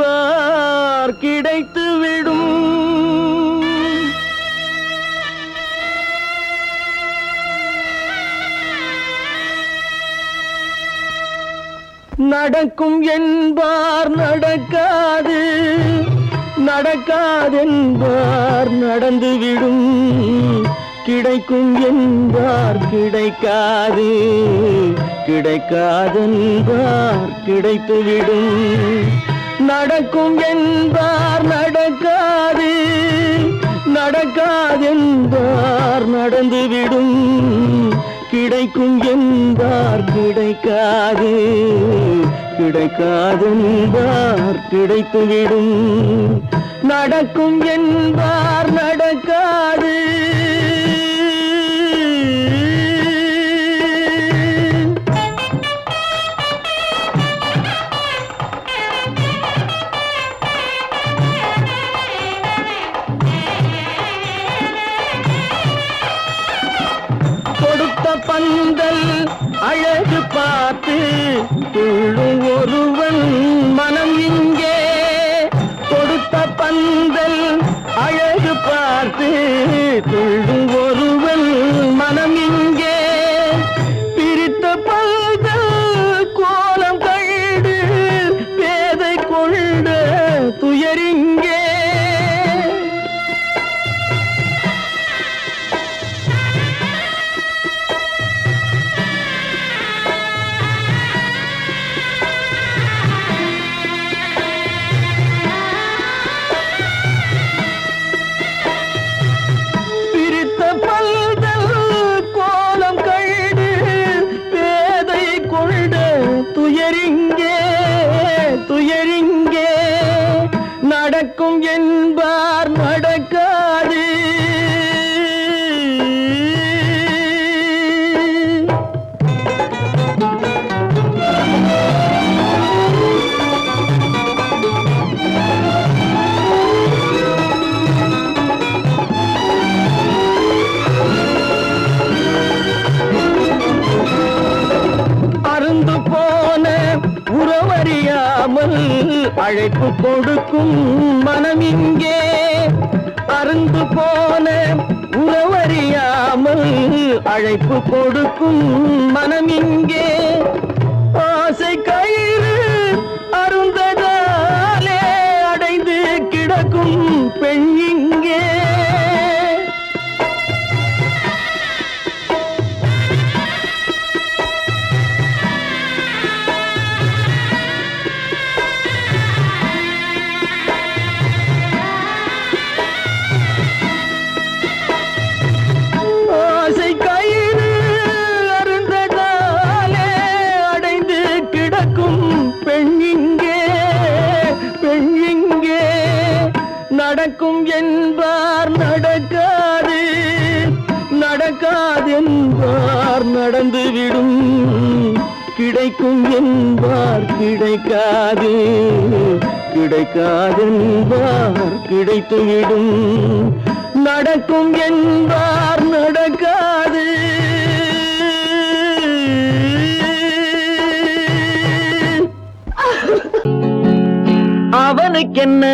C: கிடைத்துவிடும். நடக்கும் என்பார் நடக்காது, நடக்காதென்பார் நடந்துவிடும், கிடைக்கும் என்பார் கிடைக்காது, கிடைக்காதென்பார் கிடைத்துவிடும். நடக்கும் என்பார் நடக்காது, நடக்காதென்பார் நடந்துவிடும், கிடைக்கும் என்பார் கிடைக்காது, கிடைக்காதென்பார் கிடைத்துவிடும். நடக்கும் என்பார் நடக்காது. பந்தல் அழகு பார்த்து துள்ளும் ஒருவன் மனம் இங்கே
D: நடக்கும் என்பார் நடக்காது. அருந்து போன உறவறியாமல் அழைப்பு கொடுக்கும் மனம் இங்கே. அருந்து போன உறவறியாமல் அழைப்பு கொடுக்கும் மனம் இங்கே. ஆசை கயிறு அருந்ததாலே அடைந்து கிடக்கும் பெண் இங்கே. நடக்கும் என்பார் நடக்காது, நடக்காது என்பார் நடந்துவிடும். கிடைக்கும் என்பார் கிடைக்காது, கிடைக்காது என்பார் கிடைத்துவிடும். நடக்கும் என்பார் நடக்காது. அவனுக்கென்ன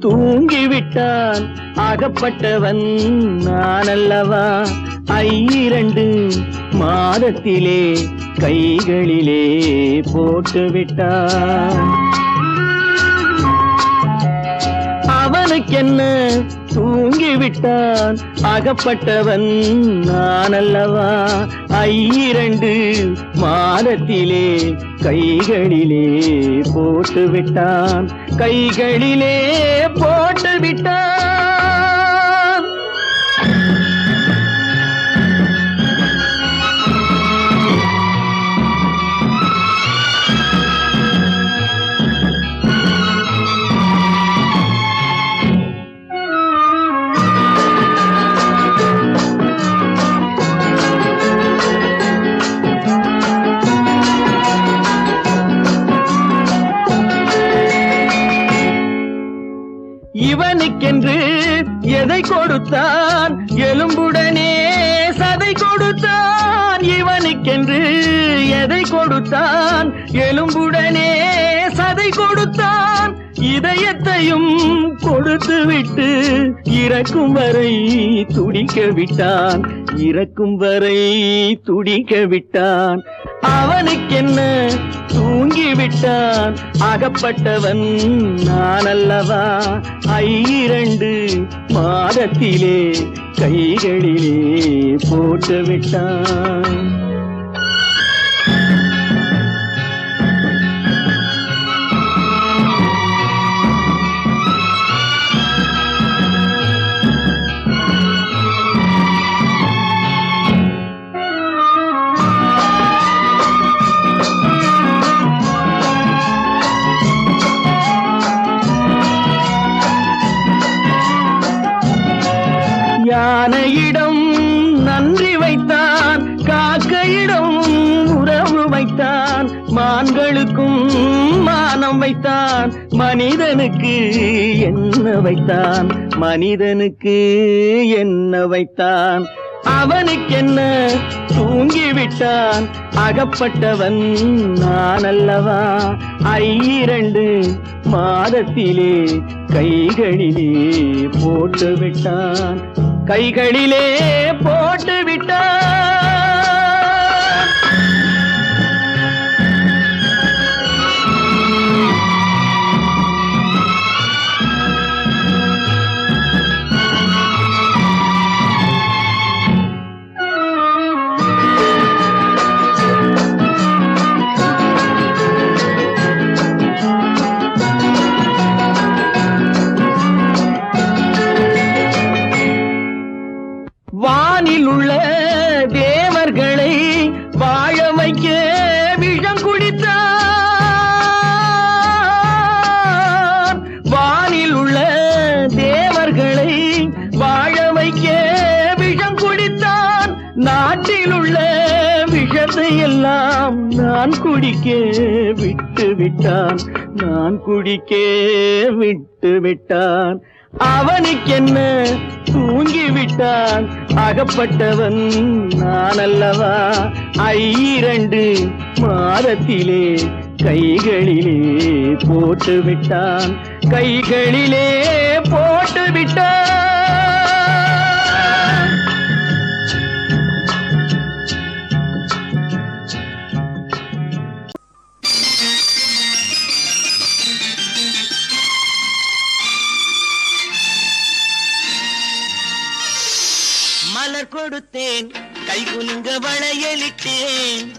D: தூங்கிவிட்டான் அகப்பட்டவன் நான் அல்லவா. 2 மாதத்திலே கைகளிலே போட்டுவிட்டான். அவனுக்கென்ன தூங்கிவிட்டான் அகப்பட்டவன் நான் அல்லவா. 2 மாதத்திலே கைகளிலே போட்டுவிட்டான், கைகளிலே போட்டுவிட்டான். இவனுக்கென்று எதை கொடுத்தான் எலும்புடனே சதை கொடுத்தான். இவனுக்கென்று எதை கொடுத்தான் எலும்புடனே சதை கொடுத்தான். இதயத்தையும் கொடுத்து விட்டு இறக்கும் வரை துடிக்க விட்டான், இறக்கும் வரை துடிக்க விட்டான். அவனுக்கென்ன தூங்கிவிட்டான் அகப்பட்டவன் நான் அல்லவா. 2 மாதத்திலே கைகளிலே போட்டுவிட்டான். யானையிடம் நன்றி வைத்தான், காக்கையிடம் உறவு வைத்தான். மான்களுக்கும் மானம் வைத்தான், மனிதனுக்கு என்ன வைத்தான், மனிதனுக்கு என்ன வைத்தான். அவனுக்கென்ன தூங்கிவிட்டான் அகப்பட்டவன் நான் அல்லவா. 2 மாதத்திலே கைகளிலே போட்டுவிட்டான், கைகளிலே போட்டுவிட்டான். வானில் உள்ள தேவ
C: பாலில் உள்ள விஷத்தை எல்லாம் நான் குடிக்க விட்டு விட்டான், நான் குடிக்க விட்டு விட்டான். அவனுக்கென்ன தூங்கிவிட்டான், அகப்பட்டவன் நான் அல்லவா. 2 மாதத்திலே கைகளிலே போட்டு விட்டான், கைகளிலே போட்டு விட்டான்.
E: மலர் கொடுத்தேன், கைகுலுங்க வளையலிட்டேன்.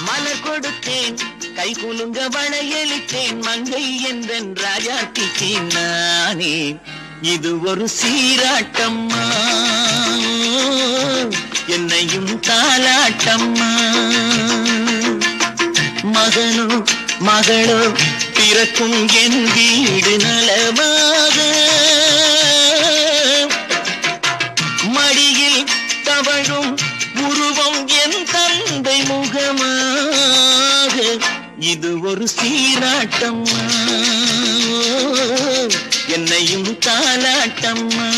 E: மலர் கொடுத்தேன், கைகுலுங்க வளையலிட்டேன். மங்கை என்றன் ராஜாத்திக்கு நானே, இது ஒரு சீராட்டம்மா, என்னையும் தாலாட்டம்மா. மகனோ மகளோ பிறக்கும் என் வீடு நலமாக, மடியில் தவழும் உருவம் என் தந்தை முகமாக. இது ஒரு சீராட்டம்மா, என்னையும் தாலாட்டம்மா.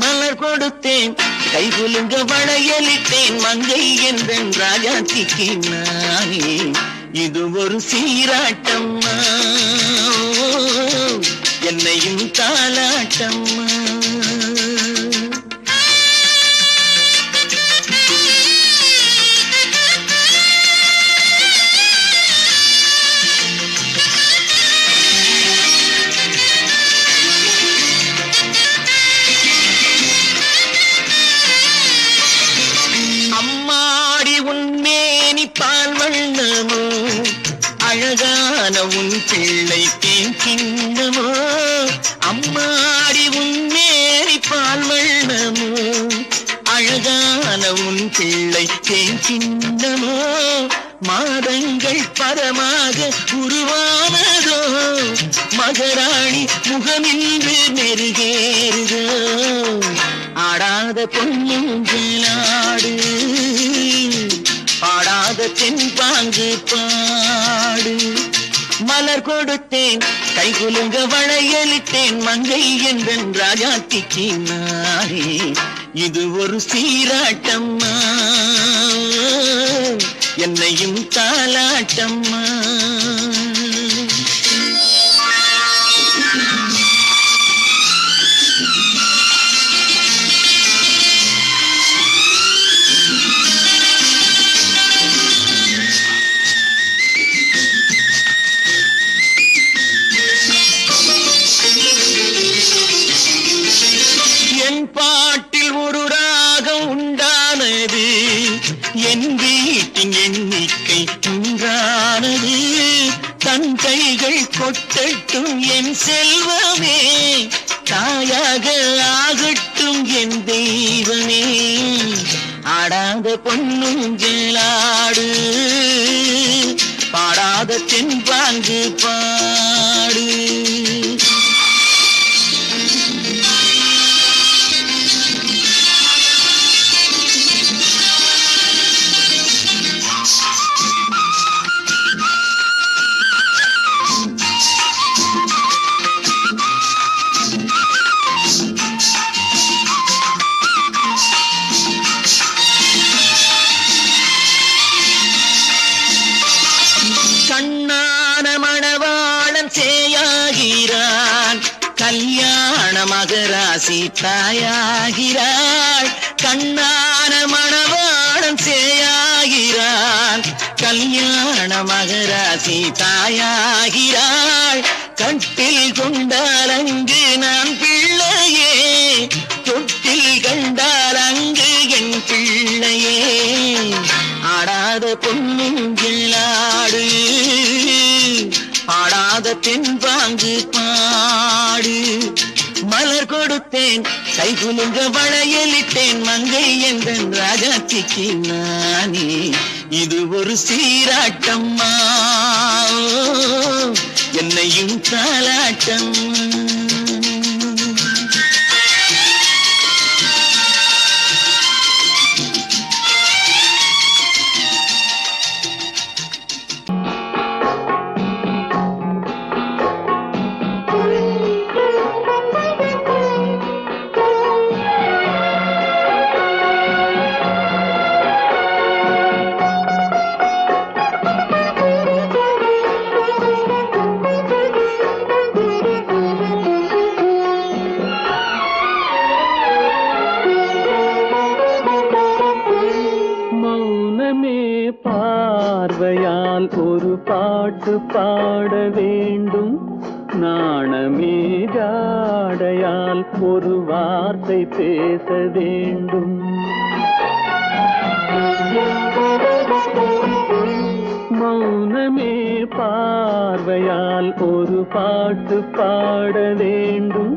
E: மலர் கொடுத்தேன், கைகுலுங்க வளையலிட்டேன். மங்கை என்றன் ராஜாத்திக்கு நானே, இது ஒரு சீராட்டம்மா, என்னையும் தாலாட்டம்மா. அம்மாடி உன்மேனி பால் வண்ணமோ, அழகான உன் பிள்ளை தேன் கிண்ணமோ. அம்மாடி உன்மேனி பால் வண்ணமோ, அழகான உன் பிள்ளை தேன் கிண்ணமோ. மாதங்கள் பரமாக உருவானதோ, மகராணி முகமின்று நெருகேறுதோ. ஆடாத பொன்னுங்களாடு, பாடாத தென்பாங்கு பாடு. மலர் கொடுத்தேன், கைகுலுங்க வளையலிட்டேன். மங்கை என்றன் ராஜாத்திக்கு நானே, இது ஒரு சீராட்டம்மா, என்னையும் தாலாட்டம்மா. என் பாட்டில் ஒரு ராகம் உண்டானது, என் வீட்டின் எண்ணிக்கை ஒன்றானது. தன் கைகள் கொட்டட்டும் என் செல்வமே, தாயாக ஆகட்டும் என் தெய்வமே. ஆடாத பொன்னுங்களாடு, பாடாத தென்பாங்கு பாடு. கண்ணான மணவாளன் சேயாகிறான், கல்யாண மகராசி தாயாகிறாள். கண்ணான மணவாளன் சேயாகிறான், கல்யாண மகராசி தாயாகிறாள். கட்டில் கொண்டால் அங்கு நான் பிள்ளையே, தொட்டில் கண்டால் அங்கு என் பிள்ளையே. ஆடாத பொன்னுங்களாடு, பாடாத தென்பாங்கு பாடு. மலர் கொடுத்தேன், கைகுலுங்க வளையலிட்டேன். மங்கை என்றன் ராஜாத்திக்கு நானே, இது ஒரு சீராட்டம்மா, என்னையும் தாலாட்டம்மா.
F: பாட வேண்டும். நாணமே ஜாடையால் ஒரு வார்த்தை பேச வேண்டும். மௌனமே பார்வையால் ஒரு பாட்டு பாட வேண்டும்.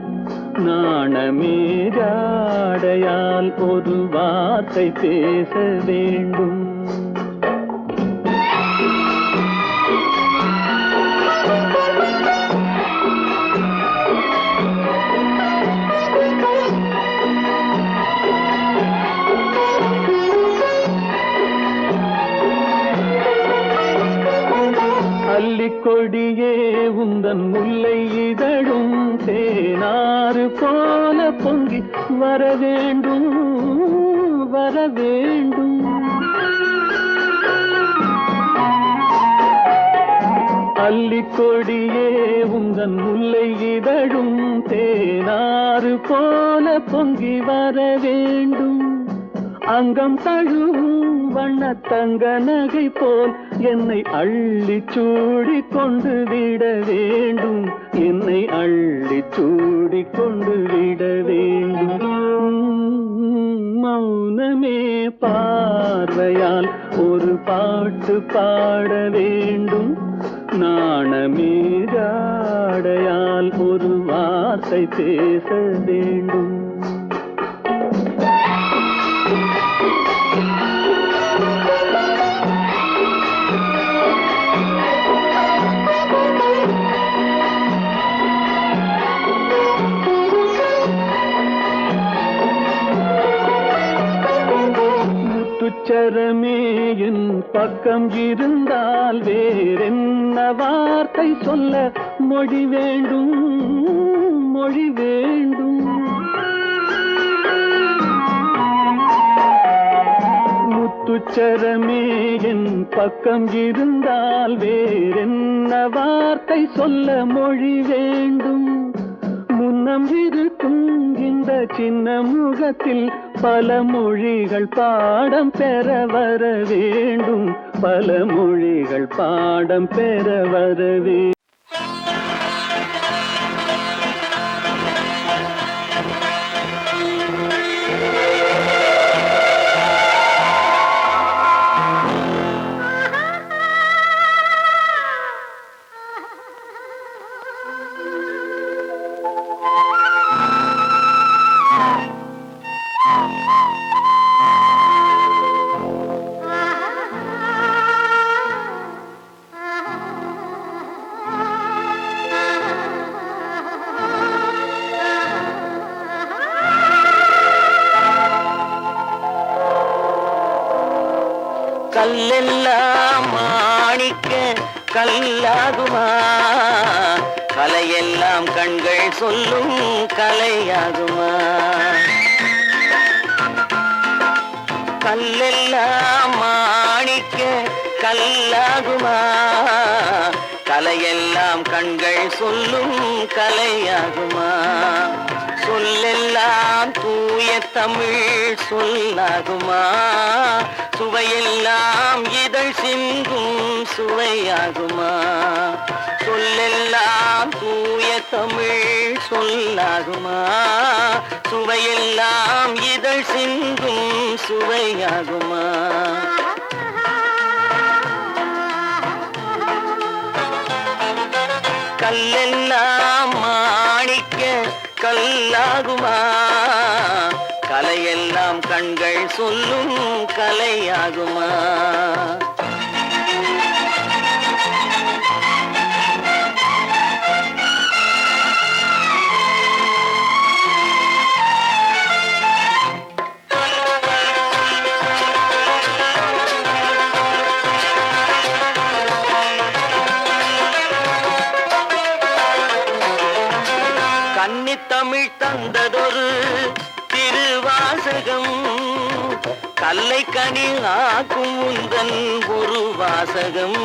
F: நாணமே ஜாடையால் ஒரு வார்த்தை பேச வேண்டும். கொடியே உந்தன் முல்லை இதழும் தேனாறு போல பொங்கி வர வேண்டும் வர வேண்டும். அல்லிக்கொடியே உந்தன் முல்லை இதழும் தேனாறு போல பொங்கி வர வேண்டும். அங்கம் தழுவும் வண்ணத்தங்க நகை போல் என்னை அள்ளி சூடி கொண்டு விட வேண்டும். என்னை அள்ளி சூடி கொண்டு விட வேண்டும். மௌனமே பார்வையால் ஒரு பாட்டு பாட வேண்டும். நாணமே ஜாடையால் ஒரு வார்த்தை பேச வேண்டும். முத்துச்சரமே என் பக்கம் இருந்தால் வேறென்ன வார்த்தை சொல்ல மொழி வேண்டும் மொழி வேண்டும். முத்துச்சரமே என் பக்கம் இருந்தால் வேறென்ன வார்த்தை சொல்ல மொழி வேண்டும். முன்னம் இருக்கும் இந்த சின்ன முகத்தில் பல மொழிகள் பாடம் பெற வர வேண்டும். பல மொழிகள் பாடம் பெற வர வேண்டும்.
E: கல்லெல்லாம் மாணிக்க கல்லாகுமா, கலையெல்லாம் கண்கள் சொல்லும் கலையாகுமா. கல்லெல்லாம் மாணிக்க கல்லாகுமா, கலையெல்லாம் கண்கள் சொல்லும் கலையாகுமா. சொல்லெல்லாம் தூய தமிழ் சொல்லாகுமா, சுவையெல்லாம் இதழ் சிந்தும் சுவையாகுமா. சொல்லெல்லாம் தூய தமிழ் சொல்லாகுமா, சுவையெல்லாம் இதழ் சிந்தும் சுவையாகுமா. கல்லெல்லாம் மாணிக்க கல்லாகுமா, கலையெல்லாம் கண்கள் சொல்லும் கலையாகுமா. கன்னித்தமிழ் தந்ததொரு திருவாசகம், கல்லை கனி ஆக்கும் உந்தன் ஒரு வாசகம்.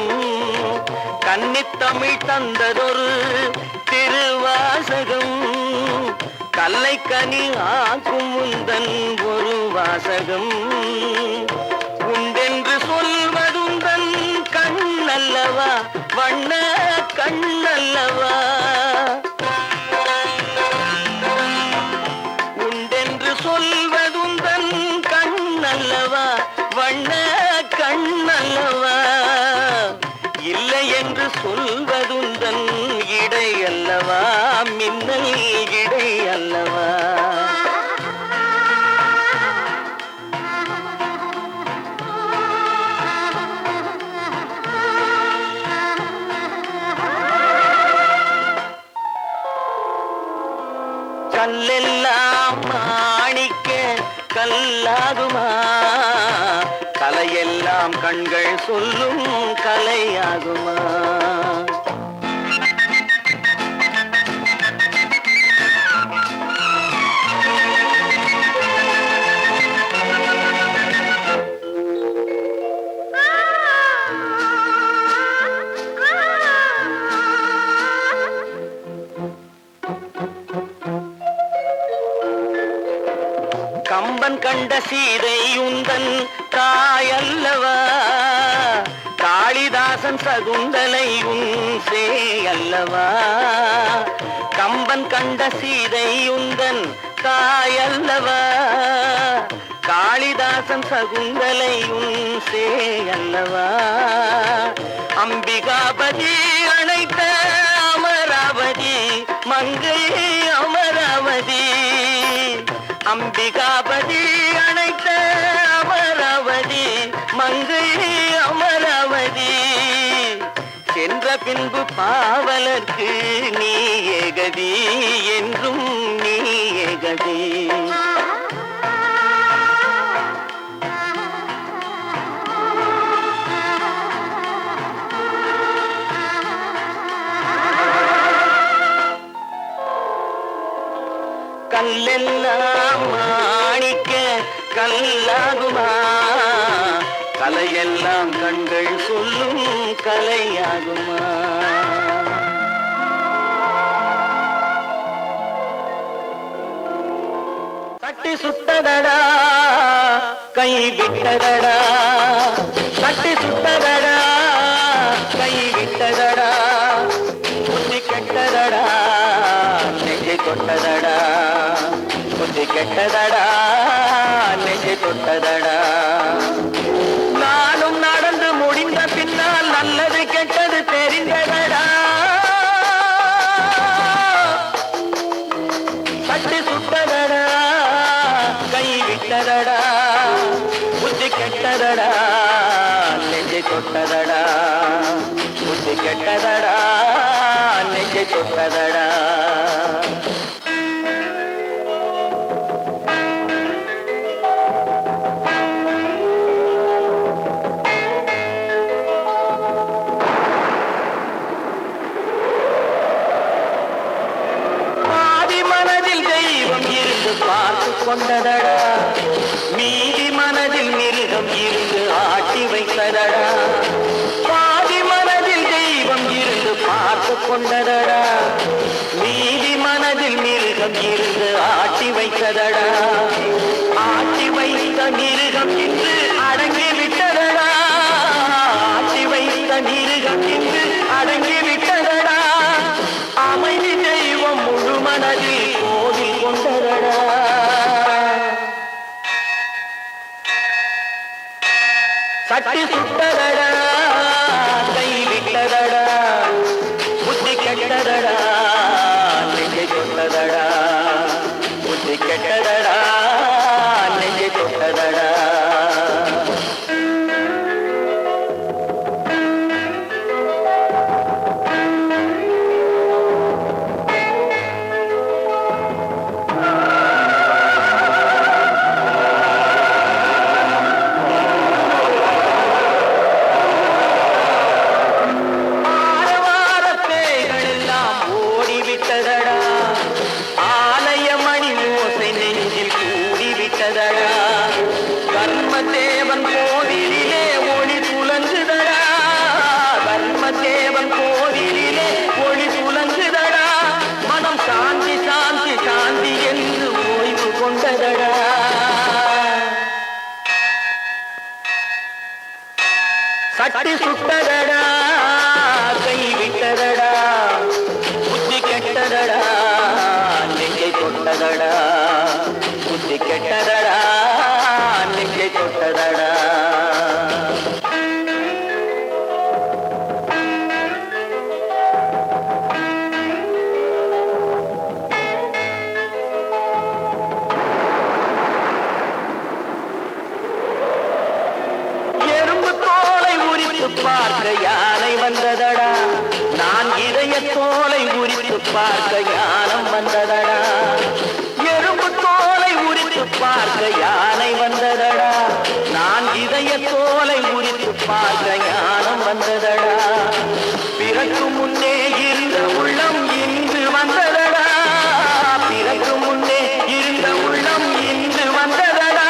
E: கன்னித்தமிழ் தந்ததொரு திருவாசகம், கல்லை கனி ஆக்கும் உந்தன் ஒரு வாசகம். உண்டென்று சொல்வதுந்தன் கண்ணல்லவா, வண்ண கண்ணல்லவா உண்டென்று சொல்வதுந்தன் கண்ணல்லவா வண்ண கண்ணல்லவா இல்லை என்று சொல்வதுந்தன் இடை அல்லவா மின்னல் இடை அல்லவா கல்லெல்லாம் மாணிக்க கல்லாகுமா கலையெல்லாம் கண்கள் சொல்லும் கலையாகுமா கம்பன் கண்ட சீதை உந்தன் தாயல்லவா காளிதாசன் சகுந்தலை உன் சேயல்லவா கம்பன் கண்ட சீதை உந்தன் தாயல்லவா காளிதாசன் சகுந்தலை உன் சேயல்லவா அம்பிகாபதி அணைத்த அமராவதி மங்கை அமராவதி அம்பிகாபதி அணைத்த அமராவதி மங்கை அமராவதி சென்ற பின்பு பாவலர்க்கு நீ ஏகதி என்றும் நீ ஏகதி கல்லெல்லாம் மாணிக்க கல்லாகுமா கலையெல்லாம் கண்கள் சொல்லும் கலையாகுமா தட்டி சுட்டதடா கை விட்டதடா தட்டி சுட்டதடா கை விட்டதடா புத்தி கெட்டதடா நெஞ்சை தொட்டதடா புத்தி கெட்டதடா நெஞ்சை தொட்டதடா நானும் நடந்து முடிந்த பின்னால் நல்லது கெட்டது தெரிந்ததடா தட்டி சுட்டதடா கை விட்டதடா புத்தி கெட்டதடா நெஞ்சை தொட்டதடா புத்தி கெட்டதடா நெஞ்சை தொட்டதடா பார்த்து கொண்டதடா மீதி மனதில் மிருகம் இருந்து ஆட்டி வைத்ததடா பாதி மனதில் தெய்வம் இருந்து பார்த்து கொண்டதடா மீதி மனதில் மிருகம் இருந்து ஆட்டி வைத்ததடா ஆட்டி வைத்த மிருகம் இன்று அடங்கி விட்டதடா ஆட்டி வைத்த மிருகம் இன்று அடங்கி விட்டதடா அமைதி தெய்வம் முழு மனதில் கோவில் கொண்டதடா சட்டி சுட்டதடா கை விட்டதடா புத்தி கெட்டதடா நெஞ்சை தொட்டதடா புத்தி கெட்டதடா நெஞ்சை தொட்டதடா ஆலய மணி ஓசை நெஞ்சில் தோலை உரித்து பார்க்க ஞானம் வந்ததடா எறும்பு தோலை உரித்து பார்க்க யானை வந்ததடா நான் இதய தோலை உரித்து பார்க்க ஞானம் வந்ததடா பிறகு முன்னே இருந்த உள்ளம் இன்று வந்ததடா பிறகு முன்னே இருந்த உள்ளம் இன்று வந்ததடா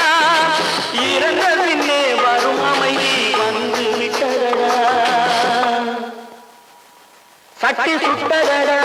E: இறந்த பின்னே வரும் அமைதி வந்து விட்டதடா சட்டி சுட்டதடா